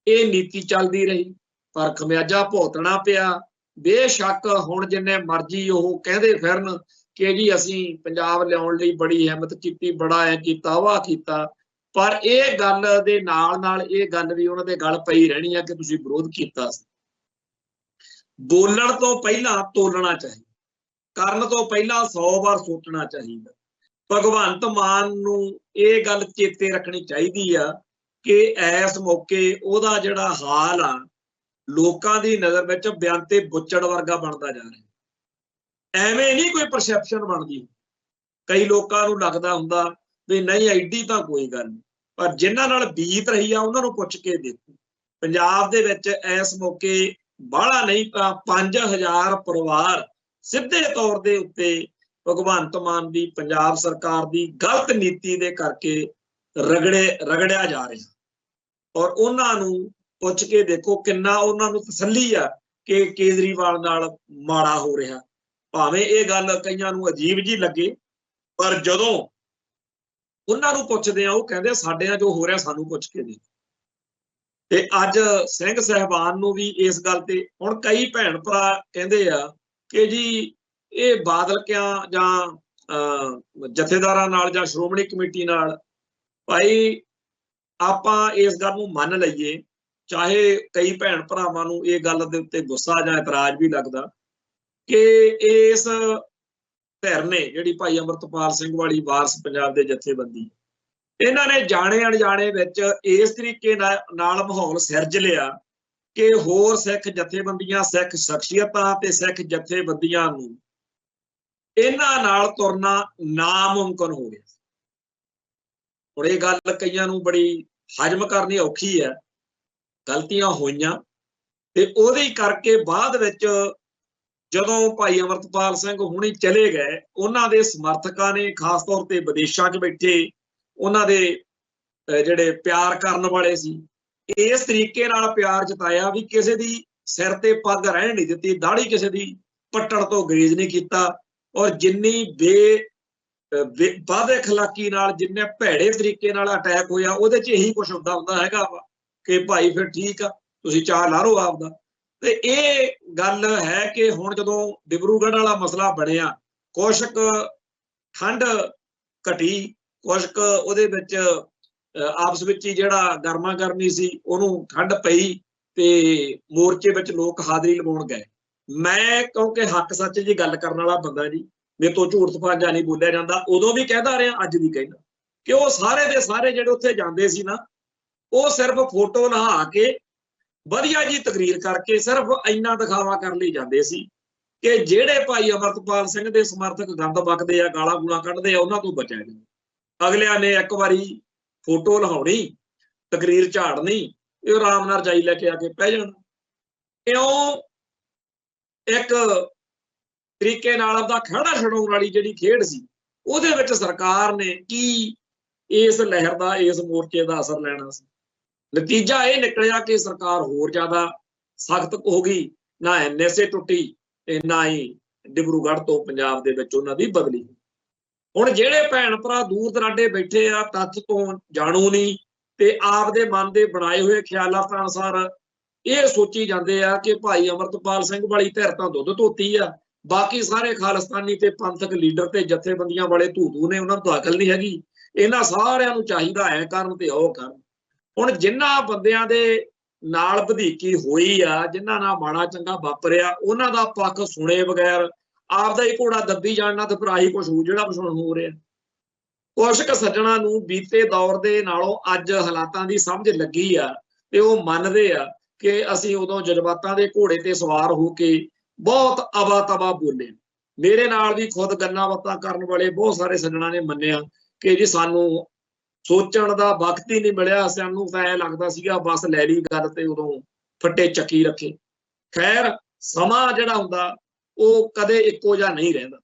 ਇਹ ਨੀਤੀ ਚੱਲਦੀ ਰਹੀ, ਪਰ ਖਮਿਆਜਾ ਭੁਗਤਣਾ ਪਿਆ। ਬੇਸ਼ੱਕ ਹੁਣ ਜਿੰਨੇ ਮਰਜ਼ੀ ਉਹ ਕਹਿੰਦੇ ਫਿਰਨ ਕਿ ਜੀ ਅਸੀਂ ਪੰਜਾਬ ਲਿਆਉਣ ਲਈ ਬੜੀ ਹਿੰਮਤ ਕੀਤੀ, ਬੜਾ ਐ ਕੀਤਾ, ਵਾਹ ਕੀਤਾ, ਪਰ ਇਹ ਗੱਲ ਦੇ ਨਾਲ ਇਹ ਗੱਲ ਵੀ ਉਹਨਾਂ ਦੇ ਗਲ ਪਈ ਰਹਿਣੀ ਆ ਕਿ ਤੁਸੀਂ ਵਿਰੋਧ ਕੀਤਾ ਸੀ। ਬੋਲਣ ਤੋਂ ਪਹਿਲਾਂ ਤੋਲਣਾ ਚਾਹੀਦਾ, ਕਰਨ ਤੋਂ ਪਹਿਲਾਂ 100 ਵਾਰ ਸੋਚਣਾ ਚਾਹੀਦਾ। ਭਗਵੰਤ ਮਾਨ ਨੂੰ ਇਹ ਗੱਲ ਚੇਤੇ ਰੱਖਣੀ ਚਾਹੀਦੀ ਆ ਕਿ ਇਸ ਮੌਕੇ ਉਹਦਾ ਜਿਹੜਾ ਹਾਲ ਆ ਲੋਕਾਂ ਦੀ ਨਜ਼ਰ ਵਿੱਚ ਬਿਆੰਤੇ ਬੁੱਚੜ ਵਰਗਾ ਬਣਦਾ ਜਾ ਰਿਹਾ। ਐਵੇਂ ਨਹੀਂ ਕੋਈ ਪਰਸੈਪਸ਼ਨ ਬਣਦੀ। ਕਈ ਲੋਕਾਂ ਨੂੰ ਲੱਗਦਾ ਹੁੰਦਾ ਵੀ ਨਹੀਂ ਐਡੀ ਤਾਂ ਕੋਈ ਗੱਲ ਨਹੀਂ, ਪਰ ਜਿਨ੍ਹਾਂ ਨਾਲ ਬੀਤ ਰਹੀ ਆ ਉਹਨਾਂ ਨੂੰ ਪੁੱਛ ਕੇ ਦੇਖੋ। ਪੰਜਾਬ ਦੇ ਵਿੱਚ ਇਸ ਮੌਕੇ ਬਾਹਲਾ ਨਹੀਂ ਤਾਂ 5000 ਪਰਿਵਾਰ ਸਿੱਧੇ ਤੌਰ ਦੇ ਉੱਤੇ ਭਗਵੰਤ ਮਾਨ ਦੀ ਪੰਜਾਬ ਸਰਕਾਰ ਦੀ ਗਲਤ ਨੀਤੀ ਦੇ ਕਰਕੇ ਰਗੜਿਆ ਜਾ ਰਿਹਾ। ਔਰ ਉਹਨਾਂ ਨੂੰ ਪੁੱਛ ਕੇ ਦੇਖੋ ਕਿੰਨਾ ਉਹਨਾਂ ਨੂੰ ਤਸੱਲੀ ਆ ਕਿ ਕੇਜਰੀਵਾਲ ਨਾਲ ਮਾੜਾ ਹੋ ਰਿਹਾ। ਭਾਵੇਂ ਇਹ ਗੱਲ ਕਈਆਂ ਨੂੰ ਅਜੀਬ ਜੀ ਲੱਗੇ, ਪਰ ਜਦੋਂ ਉਹਨਾਂ ਨੂੰ ਪੁੱਛਦੇ ਆ, ਉਹ ਕਹਿੰਦੇ ਸਾਡੇ ਨਾਲ ਜੋ ਹੋ ਰਿਹਾ ਸਾਨੂੰ ਪੁੱਛ ਕੇ ਨਹੀਂ। ਤੇ ਅੱਜ ਸਿੰਘ ਸਾਹਿਬਾਨ ਨੂੰ ਵੀ ਇਸ ਗੱਲ ਤੇ ਹੁਣ ਕਈ ਭੈਣ ਭਰਾ ਕਹਿੰਦੇ ਆ ਕਿ ਜੀ ਇਹ ਬਾਦਲ ਕਿਆਂ ਜਾਂ ਜਥੇਦਾਰਾਂ ਨਾਲ ਜਾਂ ਸ਼੍ਰੋਮਣੀ ਕਮੇਟੀ ਨਾਲ ਭਾਈ ਆਪਾਂ ਇਸ ਗੱਲ ਨੂੰ ਮੰਨ ਲਈਏ, ਚਾਹੇ ਕਈ ਭੈਣ ਭਰਾਵਾਂ ਨੂੰ ਇਹ ਗੱਲ ਦੇ ਉੱਤੇ ਗੁੱਸਾ ਜਾਂ ਇਤਰਾਜ਼ ਵੀ ਲੱਗਦਾ ਕਿ ਇਸ ਧਿਰ ਨੇ ਜਿਹੜੀ ਭਾਈ ਅੰਮ੍ਰਿਤਪਾਲ ਸਿੰਘ ਵਾਲੀ ਵਾਰਸ ਪੰਜਾਬ ਦੇ ਜਥੇਬੰਦੀ, ਇਹਨਾਂ ਨੇ ਜਾਣੇ ਅਣਜਾਣੇ ਵਿੱਚ ਇਸ ਤਰੀਕੇ ਨਾਲ ਮਾਹੌਲ ਸਿਰਜ ਲਿਆ ਕਿ ਹੋਰ ਸਿੱਖ ਜਥੇਬੰਦੀਆਂ, ਸਿੱਖ ਸ਼ਖਸੀਅਤਾਂ ਤੇ ਸਿੱਖ ਜਥੇਬੰਦੀਆਂ ਨੂੰ ਇਹਨਾਂ ਨਾਲ ਤੁਰਨਾ ਨਾਮੁਮਕਿਨ ਹੋ ਗਿਆ। ਹੁਣ ਇਹ ਗੱਲ ਕਈਆਂ ਨੂੰ ਬੜੀ ਹਜਮ ਕਰਨੀ ਔਖੀ ਹੈ, ਗਲਤੀਆਂ ਹੋਈਆਂ ਤੇ ਉਹਦੇ ਕਰਕੇ ਬਾਅਦ ਵਿੱਚ ਜਦੋਂ ਭਾਈ ਅੰਮ੍ਰਿਤਪਾਲ ਸਿੰਘ ਹੁਣੀ ਚਲੇ ਗਏ, ਉਹਨਾਂ ਦੇ ਸਮਰਥਕਾਂ ਨੇ ਖਾਸ ਤੌਰ ਤੇ ਵਿਦੇਸ਼ਾਂ 'ਚ ਬੈਠੇ ਉਹਨਾਂ ਦੇ ਜਿਹੜੇ ਪਿਆਰ ਕਰਨ ਵਾਲੇ ਸੀ, ਇਸ ਤਰੀਕੇ ਨਾਲ ਪਿਆਰ ਜਤਾਇਆ ਵੀ ਕਿਸੇ ਦੀ ਸਿਰ ਤੇ ਪੱਗ ਰਹਿਣ ਨਹੀਂ ਦਿੱਤੀ, ਦਾੜੀ ਕਿਸੇ ਦੀ ਪੱਟਣ ਤੋਂ ਗਰੇਜ਼ ਨਹੀਂ ਕੀਤਾ। ਔਰ ਜਿੰਨੀ ਵੱਧ ਅਖਲਾਕੀ ਨਾਲ, ਜਿੰਨੇ ਭੈੜੇ ਤਰੀਕੇ ਨਾਲ ਅਟੈਕ ਹੋਇਆ, ਉਹਦੇ 'ਚ ਇਹੀ ਕੁਛ ਹੁੰਦਾ ਹੈਗਾ ਵਾ ਕਿ ਭਾਈ ਫਿਰ ਠੀਕ ਆ, ਤੁਸੀਂ ਚਾਹ ਲਾ ਲਓ ਆਪਦਾ। ਤੇ ਇਹ ਗੱਲ ਹੈ ਕਿ ਹੁਣ ਜਦੋਂ ਡਿਬਰੂਗੜ੍ਹ ਵਾਲਾ ਮਸਲਾ ਬਣਿਆ, ਕੁਛ ਕੁ ਠੰਡ ਘਟੀ, ਕੁਛ ਕੁ ਉਹਦੇ ਵਿੱਚ ਆਪਸ ਵਿੱਚ ਹੀ ਜਿਹੜਾ ਗਰਮਾ ਗਰਮੀ ਸੀ ਉਹਨੂੰ ਠੰਡ ਪਈ ਤੇ ਮੋਰਚੇ ਵਿੱਚ ਲੋਕ ਹਾਜ਼ਰੀ ਲਵਾਉਣ ਗਏ। ਮੈਂ ਕਿਉਂਕਿ ਹੱਕ ਸੱਚ ਦੀ ਗੱਲ ਕਰਨ ਵਾਲਾ ਬੰਦਾ ਜੀ, ਮੇਰੇ ਤੋਂ ਝੂਠ ਤਫਾਂਜਾ ਨਹੀਂ ਬੋਲਿਆ ਜਾਂਦਾ, ਉਦੋਂ ਵੀ ਕਹਿੰਦਾ ਰਿਹਾ, ਅੱਜ ਵੀ ਕਹਿੰਦਾ ਕਿ ਉਹ ਸਾਰੇ ਦੇ ਸਾਰੇ ਜਿਹੜੇ ਉੱਥੇ ਜਾਂਦੇ ਸੀ ਨਾ, ਉਹ ਸਿਰਫ ਫੋਟੋ ਨਹਾ ਕੇ ਵਧੀਆ ਜੀ ਤਕਰੀਰ ਕਰਕੇ ਸਿਰਫ ਇੰਨਾ ਦਿਖਾਵਾ ਕਰਨ ਲਈ ਜਾਂਦੇ ਸੀ ਕਿ ਜਿਹੜੇ ਭਾਈ ਅੰਮ੍ਰਿਤਪਾਲ ਸਿੰਘ ਦੇ ਸਮਰਥਕ ਗੰਦ ਬਕਦੇ ਆ, ਗਾਲਾਂ ਗੂਲਾਂ ਕੱਢਦੇ ਆ, ਉਹਨਾਂ ਤੋਂ ਬਚਿਆ ਜਾਵੇ। ਅਗਲਿਆਂ ਨੇ ਇੱਕ ਵਾਰੀ ਫੋਟੋ ਲਹਾਉਣੀ, ਤਕਰੀਰ ਝਾੜਨੀ, ਇਹ ਆਰਾਮ ਨਾਲ ਰਜਾਈ ਲੈ ਕੇ ਆ ਕੇ ਪੈ ਜਾਣਾ। ਇਉਂ ਇੱਕ ਤਰੀਕੇ ਨਾਲ ਆਪਦਾ ਖਹਿੜਾ ਛਡਾਉਣ ਵਾਲੀ ਜਿਹੜੀ ਖੇਡ ਸੀ, ਉਹਦੇ ਵਿੱਚ ਸਰਕਾਰ ਨੇ ਕੀ ਇਸ ਲਹਿਰ ਦਾ, ਇਸ ਮੋਰਚੇ ਦਾ ਅਸਰ ਲੈਣਾ ਸੀ। ਨਤੀਜਾ ਇਹ ਨਿਕਲਿਆ ਕਿ ਸਰਕਾਰ ਹੋਰ ਜ਼ਿਆਦਾ ਸਖਤ ਹੋ ਗਈ, ਨਾ NSA ਟੁੱਟੀ ਤੇ ਨਾ ਹੀ ਡਿਬਰੂਗੜ੍ਹ ਤੋਂ ਪੰਜਾਬ ਦੇ ਵਿੱਚ ਉਹਨਾਂ ਦੀ ਬਦਲੀ। ਹੁਣ ਜਿਹੜੇ ਭੈਣ ਭਰਾ ਦੂਰ ਦਰਾਡੇ ਬੈਠੇ ਆ, ਤੱਥ ਤੋਂ ਜਾਣੂ ਨਹੀਂ ਤੇ ਆਪਦੇ ਮਨ ਦੇ ਬਣਾਏ ਹੋਏ ਖਿਆਲਾਂ ਅਨੁਸਾਰ ਇਹ ਸੋਚੀ ਜਾਂਦੇ ਆ ਕਿ ਭਾਈ ਅੰਮ੍ਰਿਤਪਾਲ ਸਿੰਘ ਵਾਲੀ ਧਿਰ ਤਾਂ ਦੁੱਧ ਧੋਤੀ ਆ, ਬਾਕੀ ਸਾਰੇ ਖਾਲਿਸਤਾਨੀ ਤੇ ਪੰਥਕ ਲੀਡਰ ਤੇ ਜਥੇਬੰਦੀਆਂ ਵਾਲੇ ਧੂਧੂ ਨੇ, ਉਹਨਾਂ ਨੂੰ ਅਕਲ ਨਹੀਂ ਹੈਗੀ, ਇਹਨਾਂ ਸਾਰਿਆਂ ਨੂੰ ਚਾਹੀਦਾ ਐ ਕਰਨ ਤੇ ਉਹ ਕਰਨ। ਹੁਣ ਜਿਨ੍ਹਾਂ ਬੰਦਿਆਂ ਦੇ ਨਾਲ ਵਧੀਕੀ ਹੋਈ ਆ, ਜਿਨ੍ਹਾਂ ਨਾਲ ਮਾੜਾ ਚੰਗਾ ਵਾਪਰਿਆ, ਉਹਨਾਂ ਦਾ ਪੱਖ ਸੁਣੇ ਬਗੈਰ ਆਪਦਾ ਹੀ ਘੋੜਾ ਦੱਬੀ ਜਾਣਾ ਤੇ ਫਿਰ ਆਹੀ ਕੁਛ ਹੋ ਜਿਹੜਾ ਕੁਛ ਹੋ ਰਿਹਾ। ਕੁਛ ਕੁ ਸੱਜਣਾ ਨੂੰ ਬੀਤੇ ਦੌਰ ਦੇ ਨਾਲੋਂ ਅੱਜ ਹਾਲਾਤਾਂ ਦੀ ਸਮਝ ਲੱਗੀ ਆ ਤੇ ਉਹ ਮੰਨਦੇ ਆ ਕਿ ਅਸੀਂ ਉਦੋਂ ਜਜ਼ਬਾਤਾਂ ਦੇ ਘੋੜੇ ਤੇ ਸਵਾਰ ਹੋ ਕੇ ਬਹੁਤ ਅਵਾ ਤਵਾ ਬੋਲੇ। ਮੇਰੇ ਨਾਲ ਵੀ ਖੁਦ ਗੱਲਾਂ ਬਾਤਾਂ ਕਰਨ ਵਾਲੇ ਬਹੁਤ ਸਾਰੇ ਸੱਜਣਾ ਨੇ ਮੰਨਿਆ ਕਿ ਜੀ ਸਾਨੂੰ ਸੋਚਣ ਦਾ ਵਕਤ ਹੀ ਨਹੀਂ ਮਿਲਿਆ, ਸਾਨੂੰ ਤਾਂ ਐਂ ਲੱਗਦਾ ਸੀਗਾ ਬਸ ਲੈ ਲਈ ਗੱਲ ਤੇ ਉਦੋਂ ਫੱਟੇ ਚੱਕੀ ਰੱਖੇ। ਖੈਰ ਸਮਾਂ ਜਿਹੜਾ ਹੁੰਦਾ ਉਹ ਕਦੇ ਇੱਕੋ ਜਿਹਾ ਨਹੀਂ ਰਹਿੰਦਾ।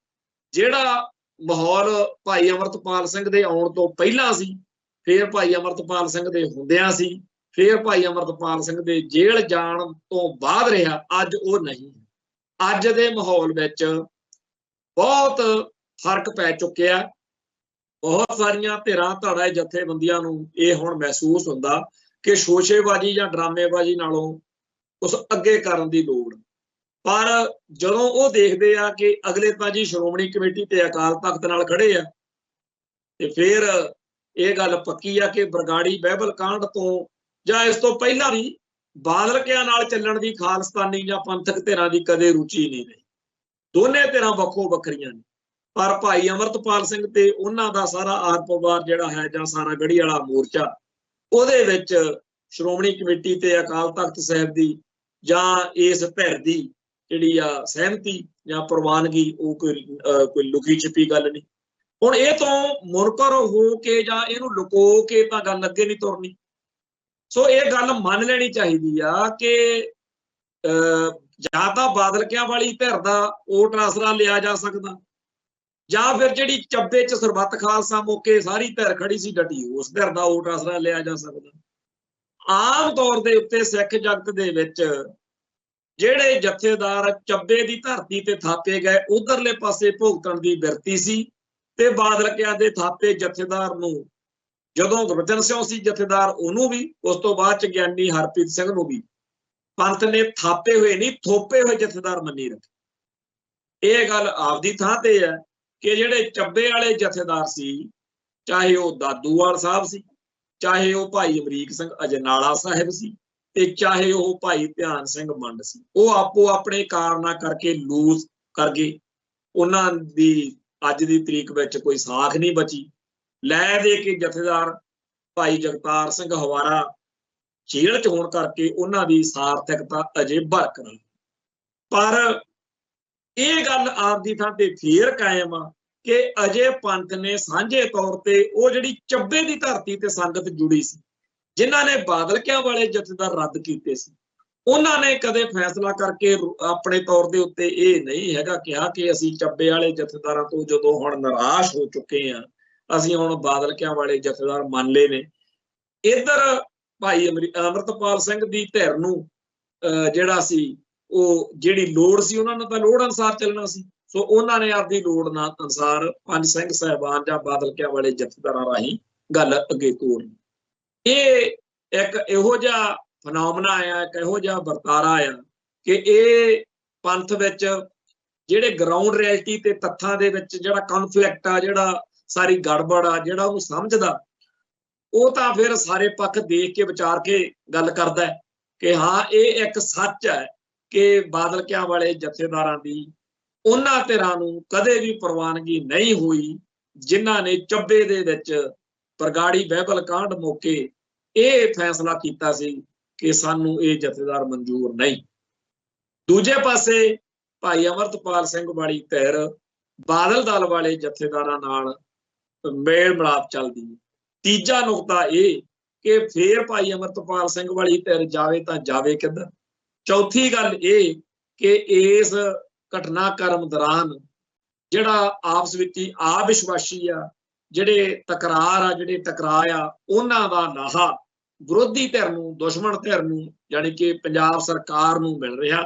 ਜਿਹੜਾ ਮਾਹੌਲ ਭਾਈ ਅੰਮ੍ਰਿਤਪਾਲ ਸਿੰਘ ਦੇ ਆਉਣ ਤੋਂ ਪਹਿਲਾਂ ਸੀ, ਫਿਰ ਭਾਈ ਅੰਮ੍ਰਿਤਪਾਲ ਸਿੰਘ ਦੇ ਹੁੰਦਿਆਂ ਸੀ, ਫਿਰ ਭਾਈ ਅੰਮ੍ਰਿਤਪਾਲ ਸਿੰਘ ਦੇ ਜੇਲ੍ਹ ਜਾਣ ਤੋਂ ਬਾਅਦ ਰਿਹਾ, ਅੱਜ ਉਹ ਨਹੀਂ। ਅੱਜ ਦੇ ਮਾਹੌਲ ਵਿੱਚ ਬਹੁਤ ਫਰਕ ਪੈ ਚੁੱਕਿਆ। ਬਹੁਤ ਸਾਰੀਆਂ ਧਿਰਾਂ ਧੜਾ ਜਥੇਬੰਦੀਆਂ ਨੂੰ ਇਹ ਹੁਣ ਮਹਿਸੂਸ ਹੁੰਦਾ ਕਿ ਸ਼ੋਸ਼ੇਬਾਜ਼ੀ ਜਾਂ ਡਰਾਮੇਬਾਜ਼ੀ ਨਾਲੋਂ ਉਸ ਅੱਗੇ ਕਰਨ ਦੀ ਲੋੜ। ਪਰ ਜਦੋਂ ਉਹ ਦੇਖਦੇ ਆ ਕਿ ਅਗਲੇ ਤਾਂ ਜੀ ਸ਼੍ਰੋਮਣੀ ਕਮੇਟੀ ਤੇ ਅਕਾਲ ਤਖਤ ਨਾਲ ਖੜੇ ਆ, ਤੇ ਫਿਰ ਇਹ ਗੱਲ ਪੱਕੀ ਆ ਕਿ ਬਰਗਾੜੀ ਬਾਈਬਲ ਕਾਂਡ ਤੋਂ ਜਾਂ ਇਸ ਤੋਂ ਪਹਿਲਾਂ ਵੀ ਬਾਦਲਕਿਆਂ ਨਾਲ ਚੱਲਣ ਦੀ ਖਾਲਿਸਤਾਨੀ ਜਾਂ ਪੰਥਕ ਧਿਰਾਂ ਦੀ ਕਦੇ ਰੁਚੀ ਨਹੀਂ ਰਹੀ। ਦੋਨੇ ਧਿਰਾਂ ਵੱਖੋ ਵੱਖਰੀਆਂ ਨੇ, ਪਰ ਭਾਈ ਅੰਮ੍ਰਿਤਪਾਲ ਸਿੰਘ ਤੇ ਉਹਨਾਂ ਦਾ ਸਾਰਾ ਆਰ ਪਰਿਵਾਰ ਜਿਹੜਾ ਹੈ ਜਾਂ ਸਾਰਾ ਗੜੀ ਵਾਲਾ ਮੋਰਚਾ, ਉਹਦੇ ਵਿੱਚ ਸ਼੍ਰੋਮਣੀ ਕਮੇਟੀ ਤੇ ਅਕਾਲ ਤਖਤ ਸਾਹਿਬ ਦੀ ਜਾਂ ਇਸ ਧਿਰ ਦੀ ਜਿਹੜੀ ਆ ਸਹਿਮਤੀ ਜਾਂ ਪ੍ਰਵਾਨਗੀ ਉਹ ਕੋਈ ਲੁਕੀ ਛਿਪੀ ਗੱਲ ਨਹੀਂ। ਹੁਣ ਇਹ ਤੋਂ ਮੁਨਕਰ ਹੋ ਕੇ ਜਾਂ ਇਹਨੂੰ ਲੁਕੋ ਕੇ ਤਾਂ ਗੱਲ ਅੱਗੇ ਨਹੀਂ ਤੁਰਨੀ। ਸੋ ਇਹ ਗੱਲ ਮੰਨ ਲੈਣੀ ਚਾਹੀਦੀ ਆ ਕਿ ਜਾਂ ਤਾਂ ਬਾਦਲਕਿਆਂ ਵਾਲੀ ਧਿਰ ਦਾ ਓਟ ਆਸਰਾ ਲਿਆ ਜਾ ਸਕਦਾ, ਜਾਂ ਫਿਰ ਜਿਹੜੀ ਚੱਬੇ 'ਚ ਸਰਬੱਤ ਖਾਲਸਾ ਮੌਕੇ ਸਾਰੀ ਧਿਰ ਖੜੀ ਸੀ ਡਟੀ, ਉਸ ਧਿਰ ਦਾ ਓਟ ਆਸਰਾ ਲਿਆ ਜਾ ਸਕਦਾ। ਆਮ ਤੌਰ ਦੇ ਉੱਤੇ ਸਿੱਖ ਜਗਤ ਦੇ ਵਿੱਚ ਜਿਹੜੇ ਜਥੇਦਾਰ ਚੱਬੇ ਦੀ ਧਰਤੀ ਤੇ ਥਾਪੇ ਗਏ, ਉਧਰਲੇ ਪਾਸੇ ਭੁਗਤਣ ਦੀ ਬਿਰਤੀ ਸੀ ਤੇ ਬਾਦਲਕਿਆਂ ਦੇ ਥਾਪੇ ਜਥੇਦਾਰ ਨੂੰ ਜਦੋਂ ਗੁਰਬਚਨ ਸਿੰਘ ਸੀ ਜਥੇਦਾਰ ਉਹਨੂੰ ਵੀ, ਉਸ ਤੋਂ ਬਾਅਦ ਚ ਗਿਆਨੀ ਹਰਪ੍ਰੀਤ ਸਿੰਘ ਨੂੰ ਵੀ ਪੰਥ ਨੇ ਥਾਪੇ ਹੋਏ ਨਹੀਂ ਥੋਪੇ ਹੋਏ ਜਥੇਦਾਰ ਮੰਨੀ ਰੱਖੇ। ਇਹ ਗੱਲ ਆਪਦੀ ਥਾਂ ਤੇ ਹੈ ਕਿ ਜਿਹੜੇ ਚੱਬੇ ਵਾਲੇ ਜਥੇਦਾਰ ਸੀ, ਚਾਹੇ ਉਹ ਦਾਦੂਵਾਲ ਸਾਹਿਬ ਸੀ, ਚਾਹੇ ਉਹ ਭਾਈ ਅਮਰੀਕ ਸਿੰਘ ਅਜਨਾਲਾ ਸਾਹਿਬ ਸੀ, ਤੇ ਚਾਹੇ ਉਹ ਭਾਈ ਧਿਆਨ ਸਿੰਘ ਮੰਡ ਸੀ, ਉਹ ਆਪੋ ਆਪਣੇ ਕਾਰਨਾਂ ਕਰਕੇ ਲੂਜ਼ ਕਰ ਗਏ। ਉਹਨਾਂ ਦੀ ਅੱਜ ਦੀ ਤਰੀਕ ਵਿੱਚ ਕੋਈ ਸਾਖ ਨਹੀਂ ਬਚੀ। ਲੈ ਦੇ ਕੇ ਜਥੇਦਾਰ ਭਾਈ ਜਗਤਾਰ ਸਿੰਘ ਹਵਾਰਾ ਜੇਲ੍ਹ ਚ ਹੋਣ ਕਰਕੇ ਉਹਨਾਂ ਦੀ ਸਾਰਥਕਤਾ ਅਜੇ ਬਰਕਰਾਰ। ਪਰ ਇਹ ਗੱਲ ਆਪਦੀ ਥਾਂ ਤੇ ਫੇਰ ਕਾਇਮ ਆ ਕਿ ਅਜੇ ਪੰਥ ਨੇ ਸਾਂਝੇ ਤੌਰ ਤੇ ਉਹ ਜਿਹੜੀ ਚੱਬੇ ਦੀ ਧਰਤੀ ਤੇ ਸੰਗਤ ਜੁੜੀ ਸੀ, ਜਿਨ੍ਹਾਂ ਨੇ ਬਾਦਲਕਿਆਂ ਵਾਲੇ ਜਥੇਦਾਰ ਰੱਦ ਕੀਤੇ ਸੀ, ਉਹਨਾਂ ਨੇ ਕਦੇ ਫੈਸਲਾ ਕਰਕੇ ਆਪਣੇ ਤੌਰ ਦੇ ਉੱਤੇ ਇਹ ਨਹੀਂ ਹੈਗਾ ਕਿਹਾ ਕਿ ਅਸੀਂ ਚੱਬੇ ਵਾਲੇ ਜਥੇਦਾਰਾਂ ਤੋਂ ਜਦੋਂ ਹੁਣ ਨਿਰਾਸ਼ ਹੋ ਚੁੱਕੇ ਹਾਂ, ਅਸੀਂ ਹੁਣ ਬਾਦਲਕਿਆਂ ਵਾਲੇ ਜਥੇਦਾਰ ਮੰਨ ਲਏ ਨੇ। ਇੱਧਰ ਭਾਈ ਅੰਮ੍ਰਿਤਪਾਲ ਸਿੰਘ ਦੀ ਧਿਰ ਨੂੰ ਜਿਹੜਾ ਸੀ ਉਹ ਜਿਹੜੀ ਲੋੜ ਸੀ, ਉਹਨਾਂ ਨੂੰ ਤਾਂ ਲੋੜ ਅਨੁਸਾਰ ਚੱਲਣਾ ਸੀ, ਸੋ ਉਹਨਾਂ ਨੇ ਆਪਦੀ ਲੋੜ ਨਾਲ ਅਨੁਸਾਰ ਪੰਜ ਸਿੰਘ ਸਾਹਿਬਾਨ ਜਾਂ ਬਾਦਲਕਿਆਂ ਵਾਲੇ ਜਥੇਦਾਰਾਂ ਰਾਹੀਂ ਗੱਲ ਅੱਗੇ ਤੋਰੀ। ਇਹ ਇੱਕ ਇਹੋ ਜਿਹਾ ਫਨੋਮਨਾ ਆਇਆ, ਇੱਕ ਇਹੋ ਜਿਹਾ ਵਰਤਾਰਾ ਆ ਕਿ ਇਹ ਪੰਥ ਵਿੱਚ ਜਿਹੜੇ ਗਰਾਊਂਡ ਰਿਐਲਿਟੀ ਤੇ ਤੱਥਾਂ ਦੇ ਵਿੱਚ ਜਿਹੜਾ ਕਨਫਲਿਕਟ ਆ, ਜਿਹੜਾ ਸਾਰੀ ਗੜਬੜ ਆ, ਜਿਹੜਾ ਉਹਨੂੰ ਸਮਝਦਾ ਉਹ ਤਾਂ ਫਿਰ ਸਾਰੇ ਪੱਖ ਦੇਖ ਕੇ ਵਿਚਾਰ ਕੇ ਗੱਲ ਕਰਦਾ ਹੈ ਕਿ ਹਾਂ ਇਹ ਇੱਕ ਸੱਚ ਹੈ ਕਿ ਬਾਦਲਕਿਆਂ ਵਾਲੇ ਜਥੇਦਾਰਾਂ ਦੀ ਉਹਨਾਂ ਧਿਰਾਂ ਨੂੰ ਕਦੇ ਵੀ ਪ੍ਰਵਾਨਗੀ ਨਹੀਂ ਹੋਈ ਜਿਨ੍ਹਾਂ ਨੇ ਚੱਬੇ ਦੇ ਵਿੱਚ ਬਰਗਾੜੀ ਬਾਈਬਲ ਕਾਂਡ ਮੌਕੇ ਇਹ ਫੈਸਲਾ ਕੀਤਾ ਸੀ ਕਿ ਸਾਨੂੰ ਇਹ ਜਥੇਦਾਰ ਮਨਜ਼ੂਰ ਨਹੀਂ। ਦੂਜੇ ਪਾਸੇ ਭਾਈ ਅਮਰਤਪਾਲ ਸਿੰਘ ਵਾਲੀ ਧਿਰ ਬਾਦਲ ਦਲ ਵਾਲੇ ਜਥੇਦਾਰਾਂ ਨਾਲ ਮੇਲ ਮਿਲਾਪ ਚੱਲਦੀ ਹੈ। ਤੀਜਾ ਨੁਕਤਾ ਇਹ ਕਿ ਫੇਰ ਭਾਈ ਅਮਰਤਪਾਲ ਸਿੰਘ ਵਾਲੀ ਧਿਰ ਜਾਵੇ ਤਾਂ ਜਾਵੇ ਕਿੱਧਰ। ਚੌਥੀ ਗੱਲ ਇਹ ਕਿ ਇਸ ਘਟਨਾਕ੍ਰਮ ਦੌਰਾਨ ਜਿਹੜਾ ਆਪਸ ਵਿੱਚ ਹੀ ਅਵਿਸ਼ਵਾਸੀ ਆ, ਜਿਹੜੇ ਤਕਰਾਰ ਆ, ਜਿਹੜੇ ਟਕਰਾਅ ਆ, ਉਹਨਾਂ ਦਾ ਲਾਹਾ ਵਿਰੋਧੀ ਧਿਰ ਨੂੰ, ਦੁਸ਼ਮਣ ਧਿਰ ਨੂੰ, ਯਾਨੀ ਕਿ ਪੰਜਾਬ ਸਰਕਾਰ ਨੂੰ ਮਿਲ ਰਿਹਾ।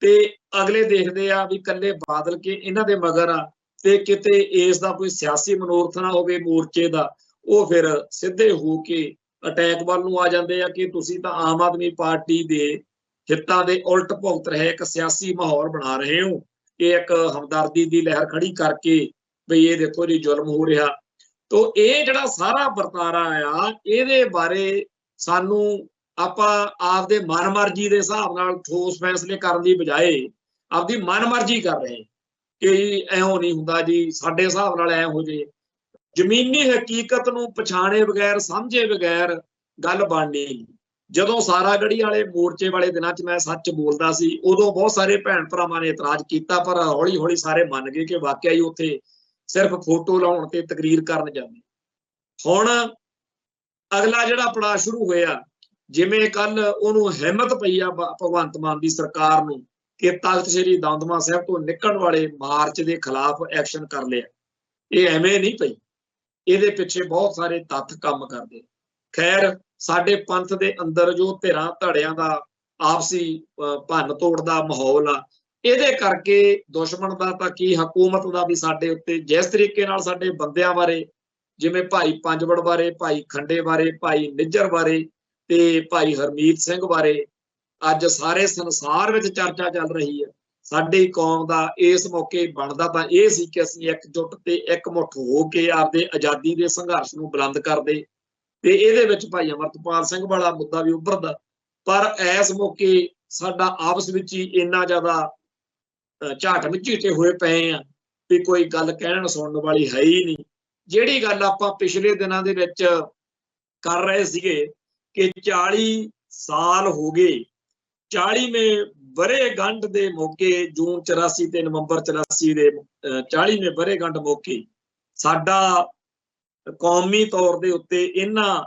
ਤੇ ਅਗਲੇ ਦੇਖਦੇ ਆ ਵੀ ਇਕੱਲੇ ਬਾਦਲ ਕੇ ਇਹਨਾਂ ਦੇ ਮਗਰ ਆ ਤੇ ਕਿਤੇ ਇਸ ਦਾ ਕੋਈ ਸਿਆਸੀ ਮਨੋਰਥ ਨਾ ਹੋਵੇ ਮੋਰਚੇ ਦਾ, ਉਹ ਫਿਰ ਸਿੱਧੇ ਹੋ ਕੇ ਅਟੈਕ ਵੱਲ ਨੂੰ ਆ ਜਾਂਦੇ ਆ ਕਿ ਤੁਸੀਂ ਤਾਂ ਆਮ ਆਦਮੀ ਪਾਰਟੀ ਦੇ ਹਿੱਤਾਂ ਦੇ ਉਲਟ ਭੁਗਤ ਰਹੇ ਇੱਕ ਸਿਆਸੀ ਮਾਹੌਲ ਬਣਾ ਰਹੇ ਹੋ, ਕਿ ਇੱਕ ਹਮਦਰਦੀ ਦੀ ਲਹਿਰ ਖੜੀ ਕਰਕੇ ਬਈ ਇਹ ਦੇਖੋ ਜੀ ਜ਼ੁਲਮ ਹੋ ਰਿਹਾ। ਤੋ ਇਹ ਜਿਹੜਾ ਸਾਰਾ ਵਰਤਾਰਾ ਆ, ਇਹਦੇ ਬਾਰੇ ਸਾਨੂੰ ਆਪਾਂ ਆਪਦੇ ਮਨਮਰਜ਼ੀ ਦੇ ਹਿਸਾਬ ਨਾਲ ਠੋਸ ਫੈਸਲੇ ਕਰਨ ਦੀ ਬਜਾਏ ਆਪਦੀ ਮਨਮਰਜ਼ੀ ਕਰ ਰਹੇ ਕਿ ਐਉਂ ਨਹੀਂ ਹੁੰਦਾ ਜੀ, ਸਾਡੇ ਹਿਸਾਬ ਨਾਲ ਐ ਹੋ ਜੇ। ਜ਼ਮੀਨੀ ਹਕੀਕਤ ਨੂੰ ਪਛਾਣੇ ਬਗੈਰ, ਸਮਝੇ ਬਗੈਰ ਗੱਲ ਬਣਨੀ ਨਹੀਂ। ਜਦੋਂ ਸਾਰਾਗੜ੍ਹੀ ਵਾਲੇ ਮੋਰਚੇ ਵਾਲੇ ਦਿਨਾਂ 'ਚ ਮੈਂ ਸੱਚ ਬੋਲਦਾ ਸੀ, ਉਦੋਂ ਬਹੁਤ ਸਾਰੇ ਭੈਣ ਭਰਾਵਾਂ ਨੇ ਇਤਰਾਜ਼ ਕੀਤਾ, ਪਰ ਹੌਲੀ ਹੌਲੀ ਸਾਰੇ ਮੰਨ ਗਏ ਕਿ ਵਾਕਿਆ ਹੀ ਉੱਥੇ ਸਿਰਫ ਫੋਟੋ ਲਾਉਣ ਤੇ ਤਕਰੀਰ ਕਰਨ ਜਾਂਦੇ। ਹੁਣ ਅਗਲਾ ਜਿਹੜਾ ਪੜਾਅ ਸ਼ੁਰੂ ਹੋਇਆ, ਜਿਵੇਂ ਕੱਲ ਉਹਨੂੰ ਹਿੰਮਤ ਪਈ ਆ ਭਗਵੰਤ ਮਾਨ ਦੀ ਸਰਕਾਰ ਨੂੰ ਕਿ ਤਖਤ ਸ੍ਰੀ ਦਮਦਮਾ ਸਾਹਿਬ ਤੋਂ ਨਿਕਲਣ ਵਾਲੇ ਮਾਰਚ ਦੇ ਖਿਲਾਫ ਐਕਸ਼ਨ ਕਰ ਲਿਆ। ਇਹ ਐਵੇਂ ਨਹੀਂ ਪਈ, ਇਹਦੇ ਪਿੱਛੇ ਬਹੁਤ ਸਾਰੇ ਤੱਥ ਕੰਮ ਕਰਦੇ। ਖੈਰ, ਸਾਡੇ ਪੰਥ ਦੇ ਅੰਦਰ ਜੋ ਧਿਰਾਂ ਧੜਿਆਂ ਦਾ ਆਪਸੀ ਭੰਨ ਤੋੜ ਦਾ ਮਾਹੌਲ ਆ, ਇਹਦੇ ਕਰਕੇ ਦੁਸ਼ਮਣ ਦਾ ਤਾਂ ਕੀ, ਹਕੂਮਤ ਦਾ ਵੀ ਸਾਡੇ ਉੱਤੇ ਜਿਸ ਤਰੀਕੇ ਨਾਲ ਸਾਡੇ ਬੰਦਿਆਂ ਬਾਰੇ, ਜਿਵੇਂ ਭਾਈ ਪੰਜਵੜ ਬਾਰੇ, ਭਾਈ ਖੰਡੇ ਬਾਰੇ, ਭਾਈ ਨਿੱਜਰ ਬਾਰੇ ਤੇ ਭਾਈ ਹਰਮੀਤ ਸਿੰਘ ਬਾਰੇ ਅੱਜ ਸਾਰੇ ਸੰਸਾਰ ਵਿੱਚ ਚਰਚਾ ਚੱਲ ਰਹੀ ਹੈ। ਸਾਡੀ ਕੌਮ ਦਾ ਇਸ ਮੌਕੇ ਬਣਦਾ ਤਾਂ ਇਹ ਸੀ ਕਿ ਅਸੀਂ ਇਕਜੁੱਟ ਤੇ ਇਕਮੁੱਠ ਹੋ ਕੇ ਆਪਦੇ ਆਜ਼ਾਦੀ ਦੇ ਸੰਘਰਸ਼ ਨੂੰ ਬੁਲੰਦ ਕਰਦੇ, ਤੇ ਇਹਦੇ ਵਿੱਚ ਭਾਈ ਅਮਰਤਪਾਲ ਸਿੰਘ ਵਾਲਾ ਮੁੱਦਾ ਵੀ ਉੱਭਰਦਾ। ਪਰ ਇਸ ਮੌਕੇ ਸਾਡਾ ਆਪਸ ਵਿੱਚ ਹੀ ਇੰਨਾ ਜ਼ਿਆਦਾ ਝਾਟ ਮਚੀਟੇ ਹੋਏ ਪਏ ਆ ਵੀ ਕੋਈ ਗੱਲ ਕਹਿਣ ਸੁਣਨ ਵਾਲੀ ਹੈ ਹੀ ਨਹੀਂ। ਜਿਹੜੀ ਗੱਲ ਆਪਾਂ ਪਿਛਲੇ ਦਿਨਾਂ ਦੇ ਵਿੱਚ ਕਰ ਰਹੇ ਸੀਗੇ ਕਿ 40 ਸਾਲ ਹੋ ਗਏ, 40ਵੇਂ ਵਰ੍ਹੇਗੰਢ ਦੇ ਮੌਕੇ, ਜੂਨ 84 ਤੇ ਨਵੰਬਰ 84 ਦੇ 40ਵੇਂ ਵਰ੍ਹੇਗੰਢ ਮੌਕੇ ਸਾਡਾ ਕੌਮੀ ਤੌਰ ਦੇ ਉੱਤੇ ਇਹਨਾਂ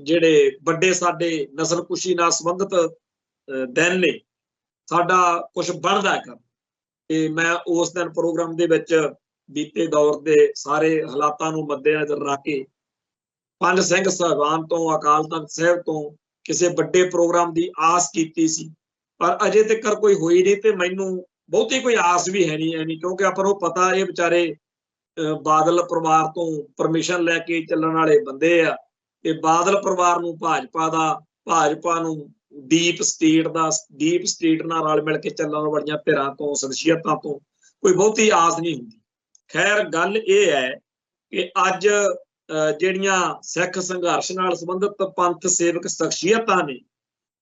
ਜਿਹੜੇ ਵੱਡੇ ਸਾਡੇ ਨਸਲਕੁਸ਼ੀ ਨਾਲ ਸੰਬੰਧਿਤ ਦਿਨ ਨੇ, ਸਾਡਾ ਕੁਝ ਬਣਦਾ ਕਰ। ਤੇ ਮੈਂ ਉਸ ਦਿਨ ਪ੍ਰੋਗਰਾਮ ਦੇ ਵਿੱਚ ਬੀਤੇ ਦੌਰ ਦੇ ਸਾਰੇ ਹਾਲਾਤਾਂ ਨੂੰ ਮੱਦੇਨਜ਼ਰ ਰੱਖ ਕੇ ਪੰਜ ਸਿੰਘ ਸਾਹਿਬਾਨ ਤੋਂ, ਅਕਾਲ ਤਖਤ ਸਾਹਿਬ ਤੋਂ ਕਿਸੇ ਵੱਡੇ ਪ੍ਰੋਗਰਾਮ ਦੀ ਆਸ ਕੀਤੀ ਸੀ, ਪਰ ਅਜੇ ਤੱਕ ਕੋਈ ਹੋਈ ਨਹੀਂ। ਤੇ ਮੈਨੂੰ ਬਹੁਤੀ ਕੋਈ ਆਸ ਵੀ ਹੈ ਨਹੀਂ, ਕਿਉਂਕਿ ਆਪਾਂ ਨੂੰ ਪਤਾ ਇਹ ਵਿਚਾਰੇ ਬਾਦਲ ਪਰਿਵਾਰ ਤੋਂ ਪਰਮਿਸ਼ਨ ਲੈ ਕੇ ਚੱਲਣ ਵਾਲੇ ਬੰਦੇ ਆ। ਤੇ ਬਾਦਲ ਪਰਿਵਾਰ ਨੂੰ ਭਾਜਪਾ ਨੂੰ ਡੀਪ ਸਟੇਟ ਨਾਲ ਰਲ ਮਿਲ ਕੇ ਚੱਲਣ ਵਾਲੀਆਂ ਧਿਰਾਂ ਤੋਂ ਸ਼ਖਸੀਅਤਾਂ ਤੋਂ ਕੋਈ ਬਹੁਤੀ ਆਸ ਨਹੀਂ ਹੁੰਦੀ। ਖੈਰ ਗੱਲ ਇਹ ਹੈ ਕਿ ਅੱਜ ਜਿਹੜੀਆਂ ਸਿੱਖ ਸੰਘਰਸ਼ ਨਾਲ ਸੰਬੰਧਿਤ ਪੰਥ ਸੇਵਕ ਸ਼ਖਸੀਅਤਾਂ ਨੇ,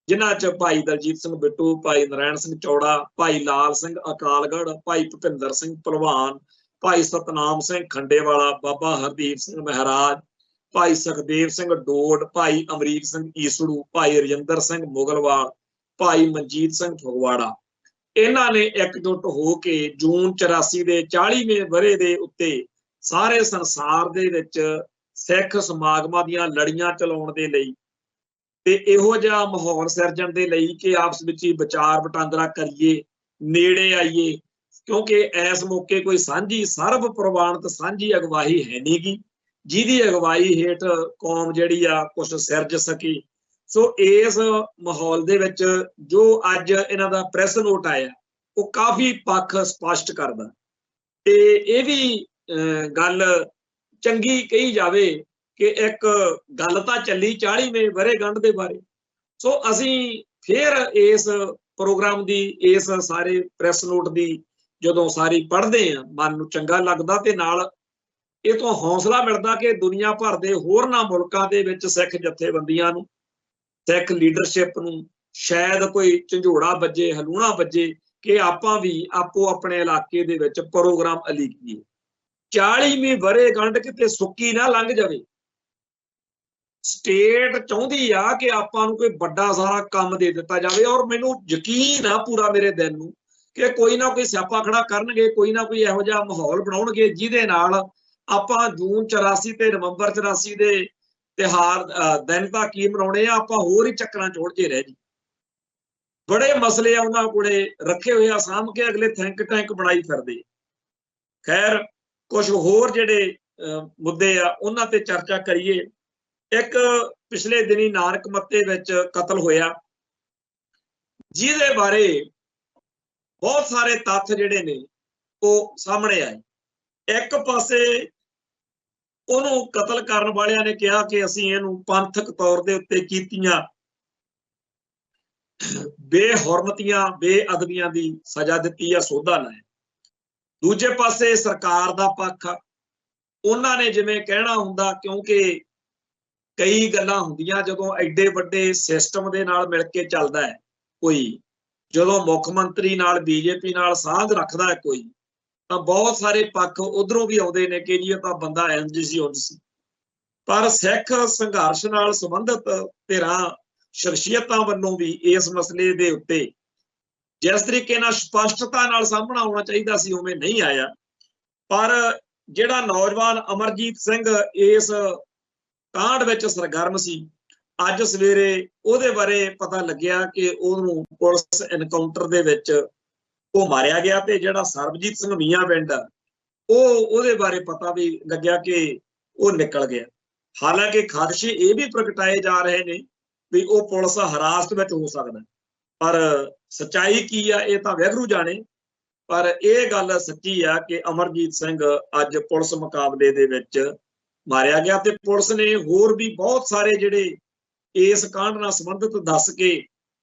ਜਿਨ੍ਹਾਂ 'ਚ ਭਾਈ ਦਲਜੀਤ ਸਿੰਘ ਬਿੱਟੂ, ਭਾਈ ਨਰੈਣ ਸਿੰਘ ਚੌੜਾ, ਭਾਈ ਲਾਲ ਸਿੰਘ ਅਕਾਲਗੜ੍ਹ, ਭਾਈ ਭੁਪਿੰਦਰ ਸਿੰਘ ਭਲਵਾਨ, ਭਾਈ ਸਤਨਾਮ ਸਿੰਘ ਖੰਡੇਵਾਲਾ, ਬਾਬਾ ਹਰਦੀਪ ਸਿੰਘ ਮਹਾਰਾਜ, ਭਾਈ ਸੁਖਦੇਵ ਸਿੰਘ ਡੋਡ, ਭਾਈ ਅਮਰੀਕ ਸਿੰਘ ਈਸੜੂ, ਭਾਈ ਰਜਿੰਦਰ ਸਿੰਘ ਮੁਗਲਵਾਲ, ਭਾਈ ਮਨਜੀਤ ਸਿੰਘ ਫਗਵਾੜਾ, ਇਹਨਾਂ ਨੇ ਇਕਜੁੱਟ ਹੋ ਕੇ ਜੂਨ 84 ਦੇ 40ਵੇਂ ਵਰ੍ਹੇ ਦੇ ਉੱਤੇ ਸਾਰੇ ਸੰਸਾਰ ਦੇ ਵਿੱਚ ਸਿੱਖ ਸਮਾਗਮਾਂ ਦੀਆਂ ਲੜੀਆਂ ਚਲਾਉਣ ਦੇ ਲਈ ਤੇ ਇਹੋ ਜਿਹਾ ਮਾਹੌਲ ਸਿਰਜਣ ਦੇ ਲਈ ਕਿ ਆਪਸ ਵਿੱਚ ਹੀ ਵਿਚਾਰ ਵਟਾਂਦਰਾ ਕਰੀਏ, ਨੇੜੇ ਆਈਏ, ਕਿਉਂਕਿ ਇਸ ਮੌਕੇ ਕੋਈ ਸਾਂਝੀ ਸਰਬ ਪ੍ਰਵਾਨਿਤ ਸਾਂਝੀ ਅਗਵਾਈ ਹੈ ਨੀ ਗੀ, ਜਿਹਦੀ ਅਗਵਾਈ ਹੇਠ ਕੌਮ ਜਿਹੜੀ ਆ ਕੁਛ ਸਿਰਜ ਸਕੀ। ਸੋ ਇਸ ਮਾਹੌਲ ਦੇ ਵਿੱਚ ਜੋ ਅੱਜ ਇਹਨਾਂ ਦਾ ਪ੍ਰੈਸ ਨੋਟ ਆਇਆ ਉਹ ਕਾਫੀ ਪੱਖ ਸਪਸ਼ਟ ਕਰਦਾ ਤੇ ਇਹ ਵੀ ਗੱਲ ਚੰਗੀ ਕਹੀ ਜਾਵੇ ਕਿ ਇੱਕ ਗੱਲ ਤਾਂ ਚੱਲੀ 40ਵੇਂ ਵਰ੍ਹੇਗੰਢ ਦੇ ਬਾਰੇ। ਸੋ ਅਸੀਂ ਫਿਰ ਇਸ ਪ੍ਰੋਗਰਾਮ ਦੀ, ਇਸ ਸਾਰੇ ਪ੍ਰੈਸ ਨੋਟ ਦੀ ਜਦੋਂ ਸਾਰੀ ਪੜ੍ਹਦੇ ਆ, ਮਨ ਨੂੰ ਚੰਗਾ ਲੱਗਦਾ ਤੇ ਨਾਲ ਇਹ ਤੋਂ ਹੌਸਲਾ ਮਿਲਦਾ ਕਿ ਦੁਨੀਆ ਭਰ ਦੇ ਹੋਰਨਾਂ ਮੁਲਕਾਂ ਦੇ ਵਿੱਚ ਸਿੱਖ ਜਥੇਬੰਦੀਆਂ ਨੂੰ, ਸਿੱਖ ਲੀਡਰਸ਼ਿਪ ਨੂੰ ਸ਼ਾਇਦ ਕੋਈ ਝੰਜੋੜਾ ਵੱਜੇ, ਹਲੂਣਾ ਵੱਜੇ ਕਿ ਆਪਾਂ ਵੀ ਆਪੋ ਆਪਣੇ ਇਲਾਕੇ ਦੇ ਵਿੱਚ ਪ੍ਰੋਗਰਾਮ ਉਲੀਕੀਏ। 40ਵੀਂ ਵਰ੍ਹੇਗੰਢ ਕਿਤੇ ਸੁੱਕੀ ਨਾ ਲੰਘ ਜਾਵੇ। ਸਟੇਟ ਚਾਹੁੰਦੀ ਆ ਕਿ ਆਪਾਂ ਨੂੰ ਕੋਈ ਵੱਡਾ ਸਾਰਾ ਕੰਮ ਦੇ ਦਿੱਤਾ ਜਾਵੇ, ਔਰ ਮੈਨੂੰ ਯਕੀਨ ਆ ਪੂਰਾ ਮੇਰੇ ਦਿਲ ਨੂੰ ਕਿ ਕੋਈ ਨਾ ਕੋਈ ਸਿਆਪਾ ਖੜਾ ਕਰਨਗੇ, ਕੋਈ ਨਾ ਕੋਈ ਇਹੋ ਜਿਹਾ ਮਾਹੌਲ ਬਣਾਉਣਗੇ ਜਿਹਦੇ ਨਾਲ ਆਪਾਂ ਜੂਨ 84 ਤੇ ਨਵੰਬਰ 84 ਦੇ ਤਿਉਹਾਰ ਦਿਨ ਤਾਂ ਕੀ ਮਨਾਉਣੇ ਆ, ਆਪਾਂ ਹੋਰ ਹੀ ਚੱਕਰਾਂ ਚ ਉਲਝੇ ਰਹਿ ਜੀ। ਬੜੇ ਮਸਲੇ ਆ ਉਹਨਾਂ ਕੋਲੇ ਰੱਖੇ ਹੋਏ ਆ ਸਾਂਭ ਕੇ, ਅਗਲੇ ਥਿੰਕ ਟੈਂਕ ਬਣਾਈ ਫਿਰਦੇ। ਖੈਰ ਕੁਝ ਹੋਰ ਜਿਹੜੇ ਮੁੱਦੇ ਆ ਉਹਨਾਂ ਤੇ ਚਰਚਾ ਕਰੀਏ। ਇੱਕ ਪਿਛਲੇ ਦਿਨੀ ਨਾਨਕ ਮੱਤੇ ਵਿੱਚ ਕਤਲ ਹੋਇਆ, ਜਿਹਦੇ ਬਾਰੇ ਬਹੁਤ ਸਾਰੇ ਤੱਥ ਜਿਹੜੇ ਨੇ ਉਹ ਸਾਹਮਣੇ ਆਏ। ਇੱਕ ਪਾਸੇ ਉਹਨੂੰ ਕਤਲ ਕਰਨ ਵਾਲਿਆਂ ਨੇ ਕਿਹਾ ਕਿ ਅਸੀਂ ਇਹਨੂੰ ਪੰਥਕ ਤੌਰ ਦੇ ਉੱਤੇ ਕੀਤੀਆਂ ਬੇਹੁਰਮਤੀਆਂ, ਬੇਅਦਬੀਆਂ ਦੀ ਸਜ਼ਾ ਦਿੱਤੀ ਆ, ਸੋਧਾ ਲਾਇਆ। ਦੂਜੇ ਪਾਸੇ ਸਰਕਾਰ ਦਾ ਪੱਖ, ਉਹਨਾਂ ਨੇ ਜਿਵੇਂ ਕਹਿਣਾ ਹੁੰਦਾ, ਕਿਉਂਕਿ ਕਈ ਗੱਲਾਂ ਹੁੰਦੀਆਂ ਜਦੋਂ ਐਡੇ ਵੱਡੇ ਸਿਸਟਮ ਦੇ ਨਾਲ ਮਿਲ ਕੇ ਚੱਲਦਾ ਹੈ ਕੋਈ, ਜਦੋਂ ਮੁੱਖ ਮੰਤਰੀ ਨਾਲ ਬੀਜੇਪੀ ਨਾਲ ਸਾਂਝ ਰੱਖਦਾ ਹੈ ਕੋਈ, ਤਾਂ ਬਹੁਤ ਸਾਰੇ ਪੱਖ ਉਧਰੋਂ ਵੀ ਆਉਂਦੇ ਨੇ ਕਿ ਜੀ ਇਹ ਤਾਂ ਬੰਦਾ ਇੰਝ ਸੀ ਉਂਝ ਸੀ। ਪਰ ਸਿੱਖ ਸੰਘਰਸ਼ ਨਾਲ ਸੰਬੰਧਿਤ ਧਿਰਾਂ, ਸ਼ਖਸੀਅਤਾਂ ਵੱਲੋਂ ਵੀ ਇਸ ਮਸਲੇ ਦੇ ਉੱਤੇ ਜਿਸ ਤਰੀਕੇ ਨਾਲ ਸਪਸ਼ਟਤਾ ਨਾਲ ਸਾਹਮਣਾ ਆਉਣਾ ਚਾਹੀਦਾ ਸੀ ਉਵੇਂ ਨਹੀਂ ਆਇਆ। ਪਰ ਜਿਹੜਾ ਨੌਜਵਾਨ ਅਮਰਜੀਤ ਸਿੰਘ ਇਸ ਕਾਂਡ ਵਿੱਚ ਸਰਗਰਮ ਸੀ, ਅੱਜ ਸਵੇਰੇ ਉਹਦੇ ਬਾਰੇ ਪਤਾ ਲੱਗਿਆ ਕਿ ਉਹਨੂੰ ਪੁਲਿਸ ਐਨਕਾਊਂਟਰ ਦੇ ਵਿੱਚ ਉਹ ਮਾਰਿਆ ਗਿਆ ਤੇ ਜਿਹੜਾ ਸਰਬਜੀਤ ਸਿੰਘ ਮੀਆਂ ਪਿੰਡ ਉਹਦੇ ਬਾਰੇ ਪਤਾ ਵੀ ਲੱਗਿਆ ਕਿ ਉਹ ਨਿਕਲ ਗਿਆ। ਹਾਲਾਂਕਿ ਖਦਸ਼ੇ ਇਹ ਵੀ ਪ੍ਰਗਟਾਏ ਜਾ ਰਹੇ ਨੇ ਵੀ ਉਹ ਪੁਲਿਸ ਹਿਰਾਸਤ ਵਿੱਚ ਹੋ ਸਕਦਾ, ਪਰ ਸੱਚਾਈ ਕੀ ਆ ਇਹ ਤਾਂ ਵਾਹਿਗੁਰੂ ਜਾਣੇ। ਪਰ ਇਹ ਗੱਲ ਸੱਚੀ ਆ ਕਿ ਅਮਰਜੀਤ ਸਿੰਘ ਅੱਜ ਪੁਲਿਸ ਮੁਕਾਬਲੇ ਦੇ ਵਿੱਚ ਮਾਰਿਆ ਗਿਆ ਤੇ ਪੁਲਿਸ ਨੇ ਹੋਰ ਵੀ ਬਹੁਤ ਸਾਰੇ ਜਿਹੜੇ ਇਸ ਕਾਂਡ ਨਾਲ ਸੰਬੰਧਿਤ ਦੱਸ ਕੇ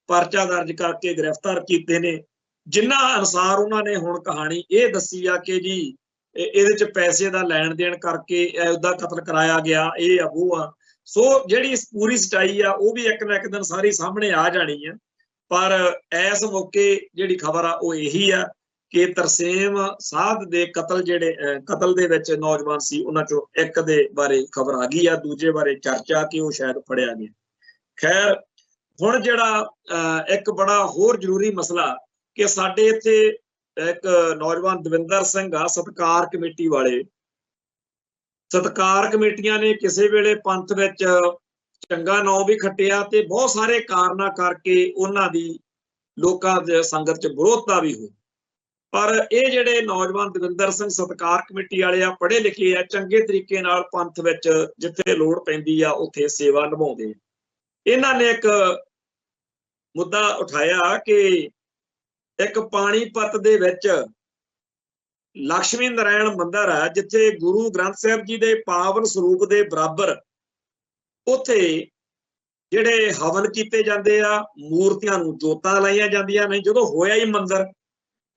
ਪਰਚਾ ਦਰਜ ਕਰਕੇ ਗ੍ਰਿਫਤਾਰ ਕੀਤੇ ਨੇ, ਜਿਨ੍ਹਾਂ ਅਨੁਸਾਰ ਉਹਨਾਂ ਨੇ ਹੁਣ ਕਹਾਣੀ ਇਹ ਦੱਸੀ ਆ ਕਿ ਜੀ ਇਹਦੇ ਚ ਪੈਸੇ ਦਾ ਲੈਣ ਦੇਣ ਕਰਕੇ ਉਹਦਾ ਕਤਲ ਕਰਾਇਆ ਗਿਆ, ਇਹ ਆ ਉਹ ਆ। ਸੋ ਜਿਹੜੀ ਪੂਰੀ ਸਚਾਈ ਆ ਉਹ ਵੀ ਇੱਕ ਨਾ ਇੱਕ ਦਿਨ ਸਾਰੀ ਸਾਹਮਣੇ ਆ ਜਾਣੀ ਆ। ਪਰ ਇਸ ਮੌਕੇ ਜਿਹੜੀ ਖਬਰ ਆ ਉਹ ਇਹੀ ਆ ਕਿ ਤਰਸੇਮ ਸਾਧ ਦੇ ਕਤਲ ਦੇ ਵਿੱਚ ਨੌਜਵਾਨ ਸੀ, ਉਹਨਾਂ ਚੋਂ ਇੱਕ ਦੇ ਬਾਰੇ ਖਬਰ ਆ ਗਈ ਆ, ਦੂਜੇ ਬਾਰੇ ਚਰਚਾ ਕਿ ਉਹ ਸ਼ਾਇਦ ਫੜਿਆ ਗਿਆ। ਖੈਰ ਹੁਣ ਜਿਹੜਾ ਇੱਕ ਬੜਾ ਹੋਰ ਜ਼ਰੂਰੀ ਮਸਲਾ ਕਿ ਸਾਡੇ ਇੱਥੇ ਇੱਕ ਨੌਜਵਾਨ ਦਵਿੰਦਰ ਸਿੰਘ ਆ, ਸਤਕਾਰ ਕਮੇਟੀ ਵਾਲੇ, ਸਤਕਾਰ ਕਮੇਟੀਆਂ ਨੇ ਕਿਸੇ ਵੇਲੇ ਪੰਥ ਵਿੱਚ ਚੰਗਾ ਨਾਂ ਵੀ ਖੱਟਿਆ ਤੇ ਬਹੁਤ ਸਾਰੇ ਕਾਰਨਾਂ ਕਰਕੇ ਉਹਨਾਂ ਦੀ ਲੋਕਾਂ ਦੇ ਸੰਗਤ ਚ ਵਿਰੋਧਤਾ ਵੀ ਹੋਈ। ਪਰ ਇਹ ਜਿਹੜੇ ਨੌਜਵਾਨ ਦਵਿੰਦਰ ਸਿੰਘ ਸਤਕਾਰ ਕਮੇਟੀ ਵਾਲੇ ਆ, ਪੜ੍ਹੇ ਲਿਖੇ ਆ, ਚੰਗੇ ਤਰੀਕੇ ਨਾਲ ਪੰਥ ਵਿੱਚ ਜਿੱਥੇ ਲੋੜ ਪੈਂਦੀ ਆ ਉੱਥੇ ਸੇਵਾ ਨਿਭਾਉਂਦੇ ਆ। ਇਹਨਾਂ ਨੇ ਇੱਕ ਮੁੱਦਾ ਉਠਾਇਆ ਕਿ ਇੱਕ ਪਾਣੀਪਤ ਦੇ ਵਿੱਚ लक्ष्मी नारायण मंदिर है जिथे गुरु ग्रंथ साहिब जी के पावन स्वरूप के बराबर उत्थे जिहड़े हवन कीते जांदे आ, मूर्तियां नूं जोतां लाईयां जांदियां ने। जदों होया ही मंदिर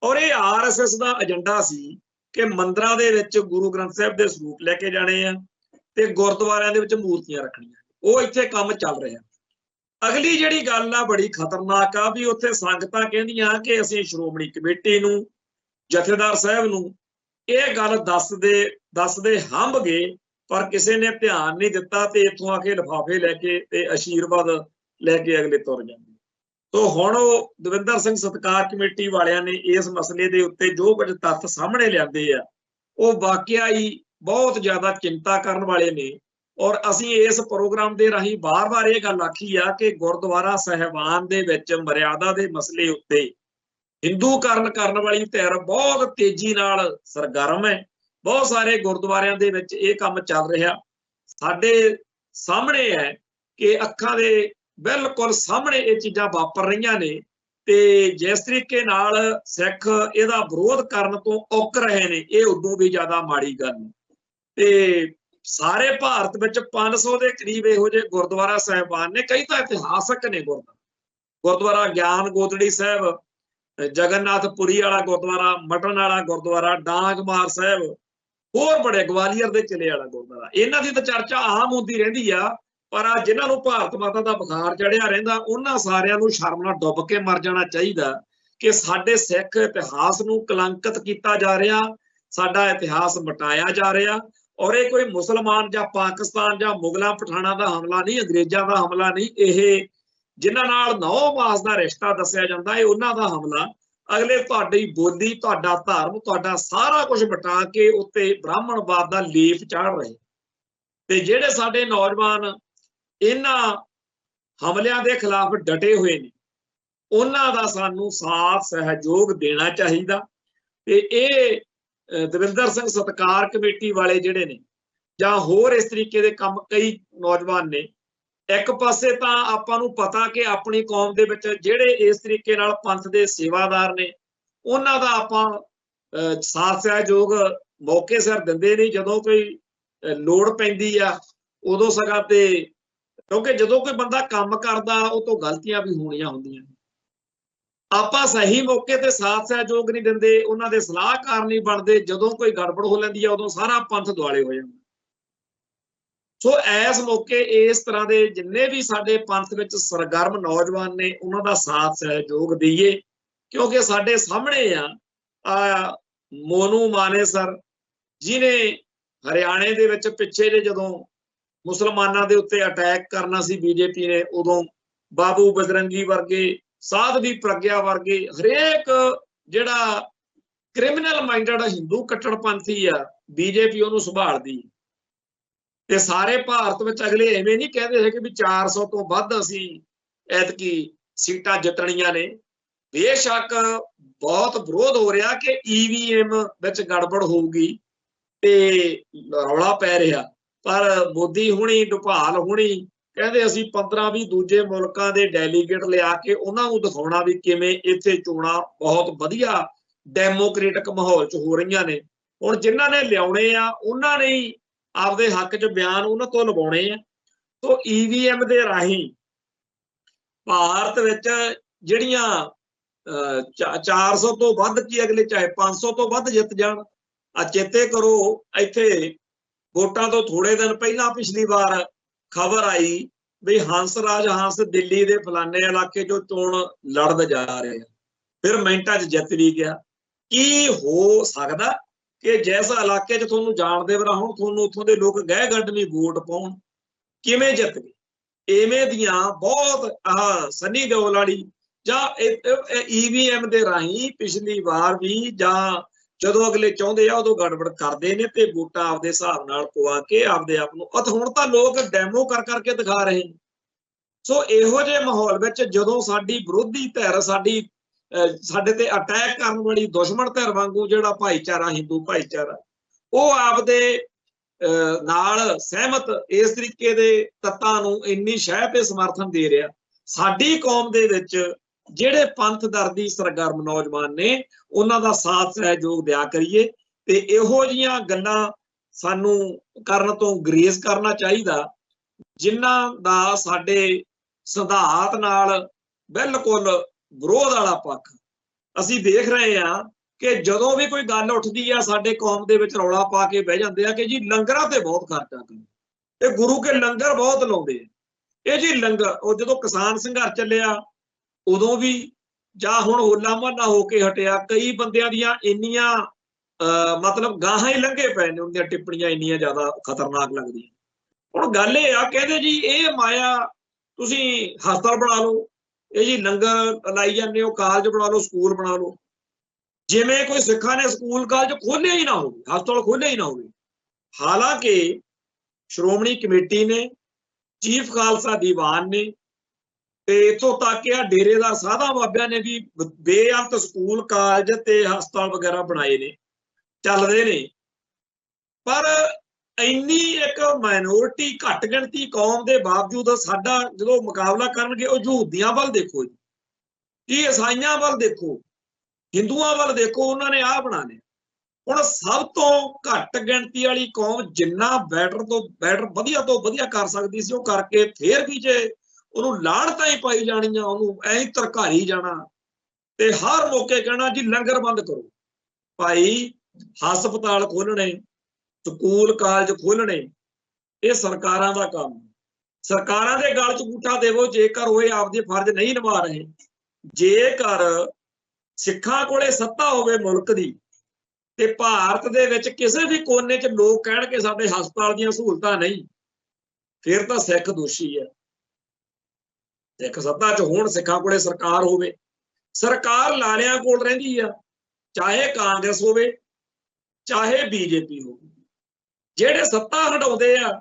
और ये RSS का एजेंडा सी कि मंदिरां दे विच गुरु ग्रंथ साहिब दे स्वरूप लैके जाने आ ते गुरुद्वारियां दे विच मूर्तियां रखणियां, वो इत्थे काम चल रहा। अगली जिहड़ी गल आ बड़ी खतरनाक आ भी उत्थे संगतां कहंदियां कि असीं श्रोमणी कमेटी नूं जथेदार साहब नूं ਇਹ ਗੱਲ ਦੱਸਦੇ ਹੰਭ ਗਏ पर किसी ने ध्यान नहीं दिता ते इत्थों आके लिफाफे लैके ते आशीर्वाद लैके अगले तुर जांदे। तो हुण दविंदर सिंह सत्कार कमेटी वालियां ने इस मसले दे उत्ते जो कुछ तत्थ सामने लिआंदे आ वो वाकया ही बहुत ज्यादा चिंता करन वाले ने। और असीं इस प्रोग्राम दे राहीं बार-बार ये गल आखी आ कि गुरुद्वारा साहिबान दे विच मर्यादा दे मसले उत्ते हिंदूकरण करन वाली धिर बहुत तेजी नाल सरगर्म है। बहुत सारे गुरुद्वारियां दे विच ये काम चल रहा साडे सामने है कि अखां दे बिल्कुल सामने ये चीज़ां वापर रहीआं ने ते जिस तरीके नाल सिख इहदा विरोध करन तो उक रहे ने ये उदों भी ज़्यादा माड़ी गल ते सारे भारत विच 500 के करीब इहो जिहे गुरुद्वारा साहिबान ने। कई तो इतिहासक ने गुरुद्वारा ज्ञान गोदड़ी साहिब, जगन्नाथपुरी वाला गुरुद्वारा, मटन वाला गुरुद्वारा, डांगमार साहिब, होर बड़े ग्वालियर के किले वाला गुरुद्वारा। इन्हां दी तां चर्चा आम होंदी रहिंदी आ पर जिन्हां नूं भारत माता दा बुखार चढ़िया रहिंदा उन्हां सारिआं नूं शर्म नाल डुੱਬ के मर जाना चाहीदा कि साडे सिख इतिहास नूं कलंकित कीता जा रिहा, साडा इतिहास मिटाया जा रिहा। और ये कोई मुसलमान जां पाकिस्तान जां मुगलां पठाणां दा हमला नहीं, अंग्रेजां दा हमला नहीं, ये जिन्हां नाल 9 मास दा रिश्ता दस्सिया जांदा है उन्हां दा हमला। अगले तुहाडी बोली, तुहाडा धर्म, तुहाडा सारा कुछ मिटा के उत्ते ब्राह्मणवाद दा लेप चाढ़ रहे ते जिहड़े साडे नौजवान इन्हां हमलियां दे खिलाफ डटे हुए ने उन्हां दा सानूं साथ सहयोग देना चाहिदा। ते ये दविंदर सिंह सत्कार कमेटी वाले जिहड़े ने जां होर इस तरीके दे काम कई नौजवान ने, एक पासे तां आपां नूं पता कि अपनी कौम दे विच जिहड़े इस तरीके नाल पंथ दे सेवादार ने उन्हां दा आपां साथ सहयोग मौके सिर दिंदे नहीं। जदों कोई लोड़ पैंदी आ उदों सगा ते क्योंकि जदों कोई बंदा काम करदा उह तों गलतियां भी होणीआं हुंदिआं आपां सही मौके ते साथ सहयोग नहीं दिंदे, उन्हां दे सलाहकार नहीं बनदे। जदों कोई गड़बड़ हो लैंदी आ उदों सारा पंथ दुआले हो जांदा। सो इस मौके इस तरह के जिन्ने भी साडे पंथ विच सरगर्म नौजवान ने उन्हां दा साथ सहयोग दईए क्योंकि साडे सामने आ मोनू मानेसर जिन्हें हरियाणे दे विच पिछे जे जदों मुसलमानां दे उत्ते अटैक करना सी बीजेपी ने उदों बाबू बजरंगी वर्गे, साधवी प्रज्ञा वर्गे हरेक जिहड़ा क्रिमिनल माइंडेड हिंदू कट्टरपंथी आ बीजेपी उहनूं संभालदी। ते सारे भारत में अगले इवें नहीं कहते है कि भी 400 तो वध असी ऐतकी सीटां जितणियां ने। बेशक बहुत विरोध हो रहा कि EVM विच गड़बड़ होगी ते रौला पै रहा पर मोदी हुणी ढुपाल हुणी कहते असी 15-20 दूजे मुल्कां दे डेलीगेट लिया के उन्हां नूं दिखाउणा भी किवें इत्थे चोणां बहुत वधिया डेमोक्रेटिक माहौल च हो रहीआं ने। हुण जिन्हां ने लिआउणे आ उन्हां ने ही आपदे हक च बयान उन्हां तों लवाउणे आ। तो EVM दे राहीं भारत विच जिहड़ियां 400 तो वध की अगले चाहे 500 तो वध जित जाण। चेते करो इत्थे वोटां तो थोड़े दिन पहला पिछली बार खबर आई भी हंसराज हंस दिल्ली दे फलाने इलाके चों चोण लड़द जा रहे फिर मिंटां च जित भी गया। की हो सकदा कि जिस इलाके च तुहानूं जाणदे हुण तुहानूं उत्थों दे लोक गह गड्डनी वोट पाउण किवें जित गए। इवें दियां बहुत सनी देओल वाली जां EVM दे राहीं पिछली बार भी जां जदों अगले चाहुंदे आ उदों गड़बड़ करदे ने ते वोटां आपदे हिसाब नाल पवा के आपदे आप नूं हुण तां लोक डैमो कर करके दिखा रहे हैं। सो इहो जिहे माहौल विच जदों साडी विरोधी धिर साडे ते अटैक करन वाली दुश्मन धिर वांगू जिहड़ा भाईचारा हिंदू भाईचारा वो आपदे नाल सहमत इस तरीके दे तत्तां नूं इन्नी शह ते समर्थन दे रहा। साडी कौम दे विच जिहड़े पंथ दर्दी सरगर्म नौजवान ने उन्हां दा साथ सहयोग दिया करिए। ਤੇ ਇਹੋ ਜਿਹੀਆਂ ਗੱਲਾਂ ਸਾਨੂੰ ਕਰਨ ਤੋਂ ਗਰੇਜ਼ ਕਰਨਾ ਚਾਹੀਦਾ ਜਿਨ੍ਹਾਂ ਦਾ ਸਾਡੇ ਸਿਧਾਂਤ ਨਾਲ ਬਿਲਕੁਲ ਵਿਰੋਧ ਵਾਲਾ ਪੱਖ। ਅਸੀਂ ਦੇਖ ਰਹੇ ਹਾਂ ਕਿ ਜਦੋਂ ਵੀ ਕੋਈ ਗੱਲ ਉੱਠਦੀ ਆ ਸਾਡੇ ਕੌਮ ਦੇ ਵਿੱਚ ਰੌਲਾ ਪਾ ਕੇ ਬਹਿ ਜਾਂਦੇ ਆ ਕਿ ਜੀ ਲੰਗਰਾਂ ਤੇ ਬਹੁਤ ਖਰਚਾ ਕਰੋ, ਇਹ ਗੁਰੂ ਕੇ ਲੰਗਰ ਬਹੁਤ ਲਾਉਂਦੇ ਆ। ਇਹ ਜੀ ਲੰਗਰ ਉਹ ਜਦੋਂ ਕਿਸਾਨ ਸੰਘਰਸ਼ ਚੱਲਿਆ ਉਦੋਂ ਵੀ ਜਾਂ ਹੁਣ ਹੋਲਾ ਮਹੱਲਾ ਹੋ ਕੇ ਹਟਿਆ, ਕਈ ਬੰਦਿਆਂ ਦੀਆਂ ਇੰਨੀਆਂ ਮਤਲਬ ਗਾਹਾਂ ਹੀ ਲੰਘੇ ਪਏ ਨੇ, ਉਹਦੀਆਂ ਟਿੱਪਣੀਆਂ ਇੰਨੀਆਂ ਜ਼ਿਆਦਾ ਖਤਰਨਾਕ ਲੱਗਦੀਆਂ। ਹੁਣ ਗੱਲ ਇਹ ਆ, ਕਹਿੰਦੇ ਜੀ ਇਹ ਮਾਇਆ ਤੁਸੀਂ ਹਸਪਤਾਲ ਬਣਾ ਲਓ, ਇਹ ਜੀ ਲੰਗਰ ਲਾਈ ਜਾਂਦੇ ਹੋ, ਕਾਲਜ ਬਣਾ ਲਓ, ਸਕੂਲ ਬਣਾ ਲਓ, ਜਿਵੇਂ ਕੋਈ ਸਿੱਖਾਂ ਨੇ ਸਕੂਲ ਕਾਲਜ ਖੋਲਿਆ ਹੀ ਨਾ ਹੋਵੇ, ਹਸਪਤਾਲ ਖੋਲਿਆ ਹੀ ਨਾ ਹੋਵੇ। ਹਾਲਾਂਕਿ ਸ਼੍ਰੋਮਣੀ ਕਮੇਟੀ ਨੇ, ਚੀਫ ਖਾਲਸਾ ਦੀਵਾਨ ਨੇ, ਤੇ ਇੱਥੋਂ ਤੱਕ ਕਿ ਡੇਰੇਦਾਰ ਸਾਧਾਂ ਬਾਬਿਆਂ ਨੇ ਵੀ ਬੇਅੰਤ ਸਕੂਲ ਕਾਲਜ ਤੇ ਹਸਪਤਾਲ ਵਗੈਰਾ ਬਣਾਏ ਨੇ, ਚੱਲਦੇ ਨੇ। ਪਰ ਇੰਨੀ ਇੱਕ ਮਾਈਨੋਰਿਟੀ ਘੱਟ ਗਿਣਤੀ ਕੌਮ ਦੇ ਬਾਵਜੂਦ ਸਾਡਾ ਜਦੋਂ ਮੁਕਾਬਲਾ ਕਰਨਗੇ, ਉਹ ਯਹੂਦੀਆਂ ਵੱਲ ਦੇਖੋ ਜੀ, ਈਸਾਈਆਂ ਵੱਲ ਦੇਖੋ, ਹਿੰਦੂਆਂ ਵੱਲ ਦੇਖੋ, ਉਹਨਾਂ ਨੇ ਆਹ ਬਣਾ ਲਿਆ। ਹੁਣ ਸਭ ਤੋਂ ਘੱਟ ਗਿਣਤੀ ਵਾਲੀ ਕੌਮ ਜਿੰਨਾ ਬੈਟਰ ਤੋਂ ਬੈਟਰ, ਵਧੀਆ ਤੋਂ ਵਧੀਆ ਕਰ ਸਕਦੀ ਸੀ ਉਹ ਕਰਕੇ, ਫੇਰ ਵੀ ਜੇ ਉਹਨੂੰ ਲਾਹਣਤਾਂ ਹੀ ਪਾਈ ਜਾਣੀਆਂ, ਉਹਨੂੰ ਐਂ ਧਰਕਾਰੀ ਜਾਣਾ ਤੇ ਹਰ ਮੌਕੇ ਕਹਿਣਾ ਜੀ ਲੰਗਰ ਬੰਦ ਕਰੋ। ਭਾਈ ਹਸਪਤਾਲ ਖੋਲਣੇ, ਸਕੂਲ ਕਾਲਜ ਖੋਲਣੇ, ਇਹ ਸਰਕਾਰਾਂ ਦਾ ਕੰਮ। ਸਰਕਾਰਾਂ ਦੇ ਗਲ 'ਚ ਅੰਗੂਠਾ ਦੇਵੋ ਜੇਕਰ ਉਹ ਆਪਦੇ ਫਰਜ਼ ਨਹੀਂ ਨਿਭਾ ਰਹੇ। ਜੇਕਰ ਸਿੱਖਾਂ ਕੋਲੇ ਸੱਤਾ ਹੋਵੇ ਮੁਲਕ ਦੀ ਤੇ ਭਾਰਤ ਦੇ ਵਿੱਚ ਕਿਸੇ ਵੀ ਕੋਨੇ 'ਚ ਲੋਕ ਕਹਿਣ ਕਿ ਸਾਡੇ ਹਸਪਤਾਲ ਦੀਆਂ ਸਹੂਲਤਾਂ ਨਹੀਂ, ਫਿਰ ਤਾਂ ਸਿੱਖ ਦੋਸ਼ੀ ਹੈ। ਸਿੱਖ ਸੱਤਾ 'ਚ ਹੋਣ, ਸਿੱਖਾਂ ਕੋਲੇ ਸਰਕਾਰ ਹੋਵੇ, ਸਰਕਾਰ ਲਾਰਿਆਂ ਕੋਲ ਰਹਿੰਦੀ ਆ, ਚਾਹੇ ਕਾਂਗਰਸ ਹੋਵੇ ਚਾਹੇ ਬੀਜੇਪੀ ਹੋਵੇ। ਜਿਹੜੇ ਸੱਤਾ ਹਟਾਉਂਦੇ ਆ,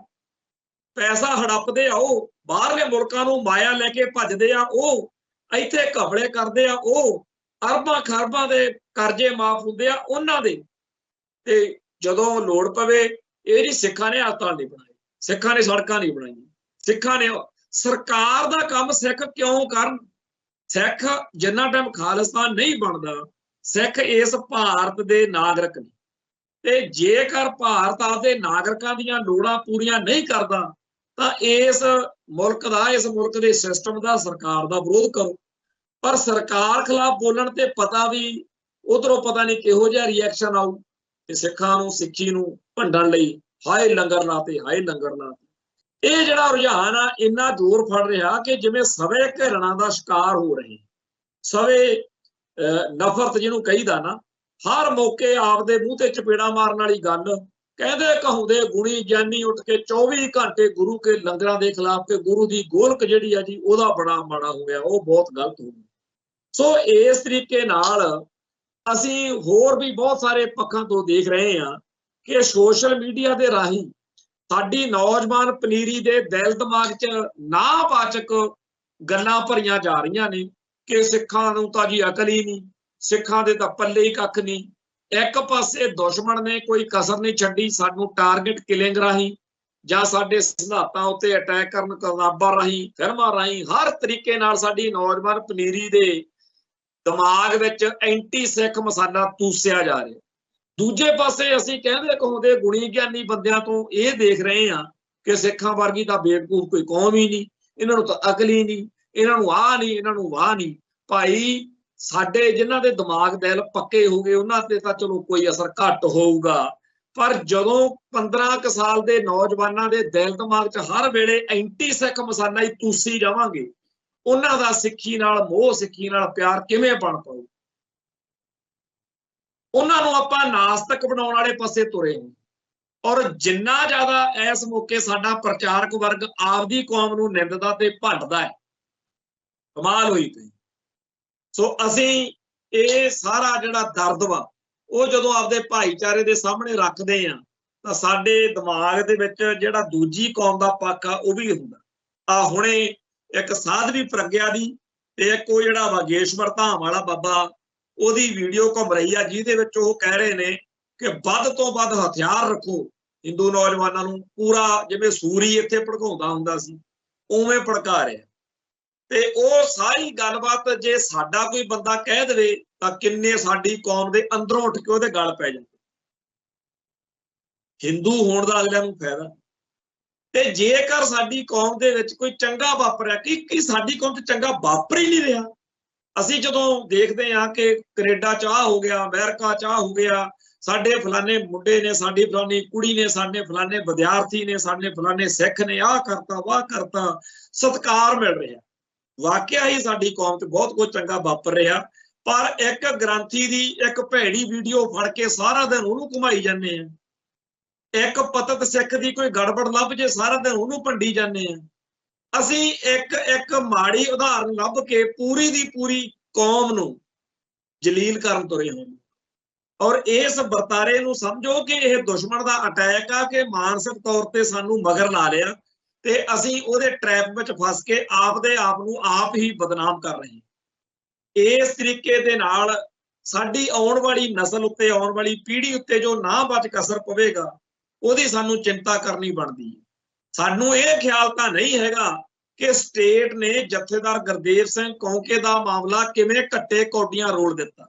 ਪੈਸਾ ਹੜੱਪਦੇ ਆ, ਉਹ ਬਾਹਰਲੇ ਮੁਲਕਾਂ ਨੂੰ ਮਾਇਆ ਲੈ ਕੇ ਭੱਜਦੇ ਆ, ਉਹ ਇੱਥੇ ਘਪਲੇ ਕਰਦੇ ਆ, ਉਹ ਅਰਬਾਂ ਖਰਬਾਂ ਦੇ ਕਰਜ਼ੇ ਮਾਫ ਹੁੰਦੇ ਆ ਉਹਨਾਂ ਦੇ। ਤੇ ਜਦੋਂ ਲੋੜ ਪਵੇ, ਇਹ ਜੀ ਸਿੱਖਾਂ ਨੇ ਹਸਪਤਾਲ ਨਹੀਂ ਬਣਾਏ, ਸਿੱਖਾਂ ਨੇ ਸੜਕਾਂ ਨਹੀਂ ਬਣਾਈਆਂ, ਸਿੱਖਾਂ ਨੇ। ਸਰਕਾਰ ਦਾ ਕੰਮ ਸਿੱਖ ਕਿਉਂ ਕਰਨ? ਸਿੱਖ ਜਿੰਨਾ ਟਾਈਮ ਖਾਲਿਸਤਾਨ ਨਹੀਂ ਬਣਦਾ, ਸਿੱਖ ਇਸ ਭਾਰਤ ਦੇ ਨਾਗਰਿਕ ਨੇ, ਤੇ ਜੇਕਰ ਭਾਰਤ ਆਪਦੇ ਨਾਗਰਿਕਾਂ ਦੀਆਂ ਲੋੜਾਂ ਪੂਰੀਆਂ ਨਹੀਂ ਕਰਦਾ ਤਾਂ ਇਸ ਮੁਲਕ ਦਾ, ਇਸ ਮੁਲਕ ਦੇ ਸਿਸਟਮ ਦਾ, ਸਰਕਾਰ ਦਾ ਵਿਰੋਧ ਕਰੋ। ਪਰ ਸਰਕਾਰ ਖਿਲਾਫ ਬੋਲਣ ਤੇ ਪਤਾ ਵੀ ਉਧਰੋਂ ਪਤਾ ਨਹੀਂ ਕਿਹੋ ਜਿਹਾ ਰਿਐਕਸ਼ਨ ਆਊ, ਤੇ ਸਿੱਖਾਂ ਨੂੰ, ਸਿੱਖੀ ਨੂੰ ਭੰਡਣ ਲਈ ਹਾਏ ਲੰਗਰ ਲਾਤੇ, ਹਾਏ ਲੰਗਰ ਲਾਤੇ। ਇਹ ਜਿਹੜਾ ਰੁਝਾਨ ਆ ਇੰਨਾ ਜ਼ੋਰ ਫੜ ਰਿਹਾ ਕਿ ਜਿਵੇਂ ਸਵੇ ਘਿਰਣਾ ਦਾ ਸ਼ਿਕਾਰ ਹੋ ਰਹੇ, ਸਵੇ ਨਫ਼ਰਤ ਜਿਹਨੂੰ ਕਹੀਦਾ ਨਾ, ਹਰ ਮੌਕੇ ਆਪਦੇ ਮੂੰਹ ਤੇ ਚਪੇੜਾ ਮਾਰਨ ਵਾਲੀ ਗੱਲ। ਕਹਿੰਦੇ ਕਹਾਉਂਦੇ ਗੁਣੀ ਗਿਆਨੀ ਉੱਠ ਕੇ 24 ਘੰਟੇ ਗੁਰੂ ਕੇ ਲੰਗਰਾਂ ਦੇ ਖਿਲਾਫ, ਤੇ ਗੁਰੂ ਦੀ ਗੋਲਕ ਜਿਹੜੀ ਆ ਜੀ ਉਹਦਾ ਬੜਾ ਮਾੜਾ ਹੋ ਗਿਆ, ਉਹ ਬਹੁਤ ਗਲਤ ਹੋ ਗਿਆ। ਸੋ ਇਸ ਤਰੀਕੇ ਨਾਲ ਅਸੀਂ ਹੋਰ ਵੀ ਬਹੁਤ ਸਾਰੇ ਪੱਖਾਂ ਤੋਂ ਦੇਖ ਰਹੇ ਹਾਂ ਕਿ ਸੋਸ਼ਲ ਮੀਡੀਆ ਦੇ ਰਾਹੀਂ ਸਾਡੀ ਨੌਜਵਾਨ ਪਨੀਰੀ ਦੇ ਦਿਲ ਦਿਮਾਗ 'ਚ ਨਾਵਾਚਕ ਗੱਲਾਂ ਭਰੀਆਂ ਜਾ ਰਹੀਆਂ ਨੇ ਕਿ ਸਿੱਖਾਂ ਨੂੰ ਤਾਂ ਜੀ ਅਕਲ ਹੀ ਨਹੀਂ, ਸਿੱਖਾਂ ਦੇ ਤਾਂ ਪੱਲੇ ਹੀ ਕੱਖ ਨਹੀਂ। ਇੱਕ ਪਾਸੇ ਦੁਸ਼ਮਣ ਨੇ ਕੋਈ ਕਸਰ ਨਹੀਂ ਛੱਡੀ, ਸਾਨੂੰ ਟਾਰਗੇਟ ਕਿਲਿੰਗ ਰਾਹੀਂ ਜਾਂ ਸਾਡੇ ਸਿਧਾਂਤਾਂ ਉੱਤੇ ਅਟੈਕ ਕਰਨ, ਕਿਤਾਬਾਂ ਰਾਹੀਂ, ਫਿਲਮਾਂ ਰਾਹੀਂ, ਹਰ ਤਰੀਕੇ ਨਾਲ ਸਾਡੀ ਨੌਜਵਾਨ ਪਨੀਰੀ ਦੇ ਦਿਮਾਗ ਵਿੱਚ ਐਂਟੀ ਸਿੱਖ ਮਸਾਲਾ ਤੂਸਿਆ ਜਾ ਰਿਹਾ। ਦੂਜੇ ਪਾਸੇ ਅਸੀਂ ਕਹਿੰਦੇ ਕਹਾਉਂਦੇ ਗੁਣੀ ਗਿਆਨੀ ਬੰਦਿਆਂ ਤੋਂ ਇਹ ਦੇਖ ਰਹੇ ਹਾਂ ਕਿ ਸਿੱਖਾਂ ਵਰਗੀ ਤਾਂ ਬੇਵਕੂਫ ਕੋਈ ਕੌਮ ਹੀ ਨਹੀਂ, ਇਹਨਾਂ ਨੂੰ ਤਾਂ ਅਕਲ ਹੀ ਨਹੀਂ, ਇਹਨਾਂ ਨੂੰ ਆਹ ਨਹੀਂ, ਇਹਨਾਂ ਨੂੰ ਵਾਹ ਨਹੀਂ। ਭਾਈ ਸਾਡੇ ਜਿਨ੍ਹਾਂ ਦੇ ਦਿਮਾਗ ਦਿਲ ਪੱਕੇ ਹੋ ਗਏ ਉਹਨਾਂ ਤੇ ਤਾਂ ਚਲੋ ਕੋਈ ਅਸਰ ਘੱਟ ਹੋਊਗਾ, ਪਰ ਜਦੋਂ 15 ਕੁ ਸਾਲ ਦੇ ਨੌਜਵਾਨਾਂ ਦੇ ਦਿਲ ਦਿਮਾਗ 'ਚ ਹਰ ਵੇਲੇ ਐਂਟੀ ਸਿੱਖ ਮਸਾਲਾ ਹੀ ਤੂਸੀ ਜਾਵਾਂਗੇ, ਉਹਨਾਂ ਦਾ ਸਿੱਖੀ ਨਾਲ ਮੋਹ, ਸਿੱਖੀ ਨਾਲ ਪਿਆਰ ਕਿਵੇਂ ਬਣ ਪਾਊ? ਉਹਨਾਂ ਨੂੰ ਆਪਾਂ ਨਾਸਤਕ ਬਣਾਉਣ ਵਾਲੇ ਪਾਸੇ ਤੁਰੇ ਹਾਂ। ਔਰ ਜਿੰਨਾ ਜ਼ਿਆਦਾ ਇਸ ਮੌਕੇ ਸਾਡਾ ਪ੍ਰਚਾਰਕ ਵਰਗ ਆਪਦੀ ਕੌਮ ਨੂੰ ਨਿੰਦਦਾ ਤੇ ਭੰਡਦਾ ਹੈ, ਕਮਾਲ ਹੋਈ ਪਈ। ਸੋ ਅਸੀਂ ਇਹ ਸਾਰਾ ਜਿਹੜਾ ਦਰਦ ਵਾ ਉਹ ਜਦੋਂ ਆਪਦੇ ਭਾਈਚਾਰੇ ਦੇ ਸਾਹਮਣੇ ਰੱਖਦੇ ਆ ਤਾਂ ਸਾਡੇ ਦਿਮਾਗ ਦੇ ਵਿੱਚ ਜਿਹੜਾ ਦੂਜੀ ਕੌਮ ਦਾ ਪੱਖ ਆ ਉਹ ਵੀ ਹੁੰਦਾ। ਆ ਹੁਣੇ ਇੱਕ ਸਾਧਵੀ ਪ੍ਰਗਿਆ ਦੀ ਤੇ ਇੱਕ ਉਹ ਜਿਹੜਾ ਵਾਗੇਸ਼ਵਰ ਧਾਮ ਵਾਲਾ ਬਾਬਾ, ਉਹਦੀ ਵੀਡੀਓ ਘੁੰਮ ਰਹੀ ਆ ਜਿਹਦੇ ਵਿੱਚ ਉਹ ਕਹਿ ਰਹੇ ਨੇ ਕਿ ਵੱਧ ਤੋਂ ਵੱਧ ਹਥਿਆਰ ਰੱਖੋ, ਹਿੰਦੂ ਨੌਜਵਾਨਾਂ ਨੂੰ ਪੂਰਾ ਜਿਵੇਂ ਸੂਰੀ ਇੱਥੇ ਭੜਕਾਉਂਦਾ ਹੁੰਦਾ ਸੀ ਉਵੇਂ ਭੜਕਾ ਰਿਹਾ। ਤੇ ਉਹ ਸਾਰੀ ਗੱਲਬਾਤ ਜੇ ਸਾਡਾ ਕੋਈ ਬੰਦਾ ਕਹਿ ਦੇਵੇ ਤਾਂ ਕਿੰਨੇ ਸਾਡੀ ਕੌਮ ਦੇ ਅੰਦਰੋਂ ਉੱਠ ਕੇ ਉਹਦੇ ਗਲ ਪੈ ਜਾਂਦੇ। हिंदू होने का अगलिਆਂ ਨੂੰ फायदा। ਤੇ ਜੇਕਰ ਸਾਡੀ ਕੌਮ ਦੇ ਵਿੱਚ ਕੋਈ ਚੰਗਾ ਵਾਪਰਿਆ ਕਿ ਸਾਡੀ ਕੌਮ ਤੇ ਚੰਗਾ ਵਾਪਰ ਹੀ ਨਹੀਂ ਰਿਹਾ। ਅਸੀਂ ਜਦੋਂ ਦੇਖਦੇ ਹਾਂ ਕਿ ਕੈਨੇਡਾ ਚਾਹ ਹੋ ਗਿਆ, ਅਮਰੀਕਾ ਚਾਹ ਹੋ ਗਿਆ, ਸਾਡੇ ਫਲਾਣੇ ਮੁੰਡੇ ਨੇ, ਸਾਡੀ ਫਲਾਣੀ ਕੁੜੀ ਨੇ, ਸਾਡੇ ਫਲਾਣੇ ਵਿਦਿਆਰਥੀ ਨੇ, ਸਾਡੇ ਫਲਾਣੇ ਸਿੱਖ ਨੇ ਆਹ ਕਰਤਾ ਵਾਹ ਕਰਤਾ, ਸਤਿਕਾਰ ਮਿਲ ਰਿਹਾ। ਵਾਕਿਆ ਹੀ ਸਾਡੀ ਕੌਮ ਤੇ ਬਹੁਤ ਕੁਝ ਚੰਗਾ ਵਾਪਰ ਰਿਹਾ। ਪਰ ਇੱਕ ਗ੍ਰੰਥੀ ਦੀ ਇੱਕ ਭੈੜੀ ਵੀਡੀਓ ਫੜ ਕੇ ਸਾਰਾ ਦਿਨ ਉਹਨੂੰ ਘੁਮਾਈ ਜਾਂਦੇ ਆ। ਇੱਕ ਪਤਤ ਸਿੱਖ ਦੀ ਕੋਈ ਗੜਬੜ ਲੱਭ ਜੇ ਸਾਰਾ ਦਿਨ ਉਹਨੂੰ ਭੰਡੀ ਜਾਂਦੇ ਆ। ਅਸੀਂ ਇੱਕ ਮਾੜੀ ਉਦਾਹਰਨ ਲੱਭ ਕੇ ਪੂਰੀ ਦੀ ਪੂਰੀ ਕੌਮ ਨੂੰ ਜਲੀਲ ਕਰਨ ਤੁਰੇ ਹੋਏ। ਔਰ ਇਸ ਵਰਤਾਰੇ ਨੂੰ ਸਮਝੋ ਕਿ ਇਹ ਦੁਸ਼ਮਣ ਦਾ ਅਟੈਕ ਆ ਕਿ ਮਾਨਸਿਕ ਤੌਰ ਤੇ ਸਾਨੂੰ ਮਗਰ ਲਾ ਲਿਆ ਤੇ ਅਸੀਂ ਉਹਦੇ ਟ੍ਰੈਪ ਵਿੱਚ ਫਸ ਕੇ ਆਪ ਦੇ ਆਪ ਨੂੰ ਆਪ ਹੀ ਬਦਨਾਮ ਕਰ ਰਹੇ ਹਾਂ। ਇਸ ਤਰੀਕੇ ਦੇ ਨਾਲ ਸਾਡੀ ਆਉਣ ਵਾਲੀ ਨਸਲ ਉੱਤੇ, ਆਉਣ ਵਾਲੀ ਪੀੜ੍ਹੀ ਉੱਤੇ ਜੋ ਨਾ ਬਚ ਕਸਰ ਪਵੇਗਾ ਉਹਦੀ ਸਾਨੂੰ ਚਿੰਤਾ ਕਰਨੀ ਬਣਦੀ ਹੈ। ਸਾਨੂੰ ਇਹ ਖਿਆਲ ਤਾਂ ਨਹੀਂ ਹੈਗਾ ਕਿ ਸਟੇਟ ਨੇ ਜਥੇਦਾਰ ਗੁਰਦੇਵ ਸਿੰਘ ਕੌਂਕੇ ਦਾ ਮਾਮਲਾ ਕਿਵੇਂ ਘੱਟੇ ਕੌਡੀਆਂ ਰੋਲ ਦਿੱਤਾ।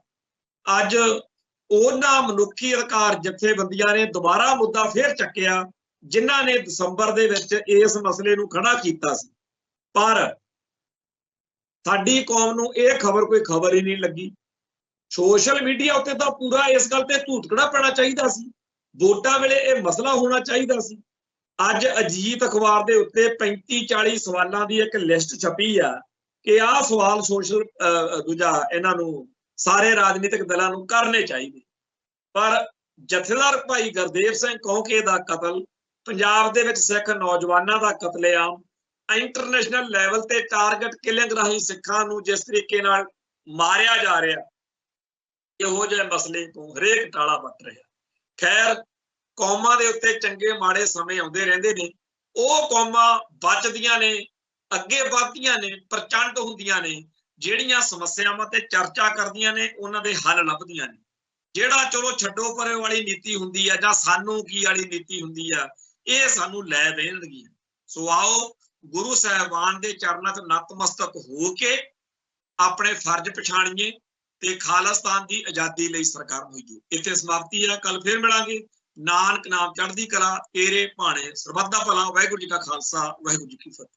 ਅੱਜ ਉਹਨਾਂ ਮਨੁੱਖੀ ਅਧਿਕਾਰ ਜਥੇਬੰਦੀਆਂ ਨੇ ਦੁਬਾਰਾ ਮੁੱਦਾ ਫੇਰ ਚੱਕਿਆ ਜਿਨ੍ਹਾਂ ਨੇ ਦਸੰਬਰ ਦੇ ਵਿੱਚ ਇਸ ਮਸਲੇ ਨੂੰ ਖੜਾ ਕੀਤਾ ਸੀ। ਪਰ ਸਾਡੀ ਕੌਮ ਨੂੰ ਇਹ ਖਬਰ ਕੋਈ ਖਬਰ ਹੀ ਨਹੀਂ ਲੱਗੀ। ਸੋਸ਼ਲ ਮੀਡੀਆ ਉੱਤੇ ਤਾਂ ਪੂਰਾ ਇਸ ਗੱਲ ਤੇ ਧੂਤਕੜਾ ਪੈਣਾ ਚਾਹੀਦਾ ਸੀ। ਵੋਟਾਂ ਵੇਲੇ ਇਹ ਮਸਲਾ ਹੋਣਾ ਚਾਹੀਦਾ ਸੀ। ਅੱਜ ਅਜੀਤ ਅਖਬਾਰ ਦੇ ਉੱਤੇ 35-40 ਸਵਾਲਾਂ ਦੀ ਇੱਕ ਲਿਸਟ ਛਪੀ ਆ ਕਿ ਆਹ ਸਵਾਲ ਸੋਸ਼ਲ ਇਹਨਾਂ ਨੂੰ ਸਾਰੇ ਰਾਜਨੀਤਿਕ ਦਲਾਂ ਨੂੰ ਕਰਨੇ ਚਾਹੀਦੇ। ਪਰ ਜਥੇਦਾਰ ਭਾਈ ਗੁਰਦੇਵ ਸਿੰਘ ਕੌਂਕੇ ਦਾ ਕਤਲ, ਪੰਜਾਬ ਦੇ ਵਿੱਚ ਸਿੱਖ ਨੌਜਵਾਨਾਂ ਦਾ ਕਤਲੇਆਮ, ਇੰਟਰਨੈਸ਼ਨਲ ਲੈਵਲ ਤੇ ਟਾਰਗੇਟ ਕਿਲਿੰਗ ਰਾਹੀਂ ਸਿੱਖਾਂ ਨੂੰ ਜਿਸ ਤਰੀਕੇ ਨਾਲ ਮਾਰਿਆ ਜਾ ਰਿਹਾ, ਇਹੋ ਜਿਹੇ ਮਸਲੇ ਤੋਂ ਹਰੇਕ ਟਾਲਾ ਵੱਟ ਰਿਹਾ। ਖੈਰ, ਕੌਮਾਂ ਦੇ ਉੱਤੇ ਚੰਗੇ ਮਾੜੇ ਸਮੇਂ ਆਉਂਦੇ ਰਹਿੰਦੇ ਨੇ। ਉਹ ਕੌਮਾਂ ਬਚਦੀਆਂ ਨੇ, ਅੱਗੇ ਵਧਦੀਆਂ ਨੇ, ਪ੍ਰਚੰਡ ਹੁੰਦੀਆਂ ਨੇ, ਜਿਹੜੀਆਂ ਸਮੱਸਿਆਵਾਂ ਤੇ ਚਰਚਾ ਕਰਦੀਆਂ ਨੇ, ਉਹਨਾਂ ਦੇ ਹੱਲ ਲੱਭਦੀਆਂ ਨੇ। ਜਿਹੜਾ ਚਲੋ ਛੱਡੋ ਪਰੇ ਵਾਲੀ ਨੀਤੀ ਹੁੰਦੀ ਆ ਜਾਂ ਸਾਨੂੰ ਕੀ ਵਾਲੀ ਨੀਤੀ ਹੁੰਦੀ ਆ, ਇਹ ਸਾਨੂੰ ਲੈ ਬਹਿਣਗੀਆਂ। ਸੋ ਆਓ ਗੁਰੂ ਸਾਹਿਬਾਨ ਦੇ ਚਰਨਾਂ 'ਚ ਨਤਮਸਤਕ ਹੋ ਕੇ ਆਪਣੇ ਫਰਜ਼ ਪਛਾਣੀਏ ਤੇ ਖਾਲਿਸਤਾਨ ਦੀ ਆਜ਼ਾਦੀ ਲਈ ਸਰਗਰਮ ਹੋਈਏ। ਇੱਥੇ ਸਮਾਪਤੀ ਹੈ। ਕੱਲ ਫਿਰ ਮਿਲਾਂਗੇ। ਨਾਨਕ ਨਾਮ ਚੜ੍ਹਦੀ ਕਲਾ, ਤੇਰੇ ਭਾਣੇ ਸਰਬੱਤ ਦਾ ਭਲਾ। ਵਾਹਿਗੁਰੂ ਜੀ ਕਾ ਖਾਲਸਾ, ਵਾਹਿਗੁਰੂ ਜੀ ਕੀ ਫਤਿਹ।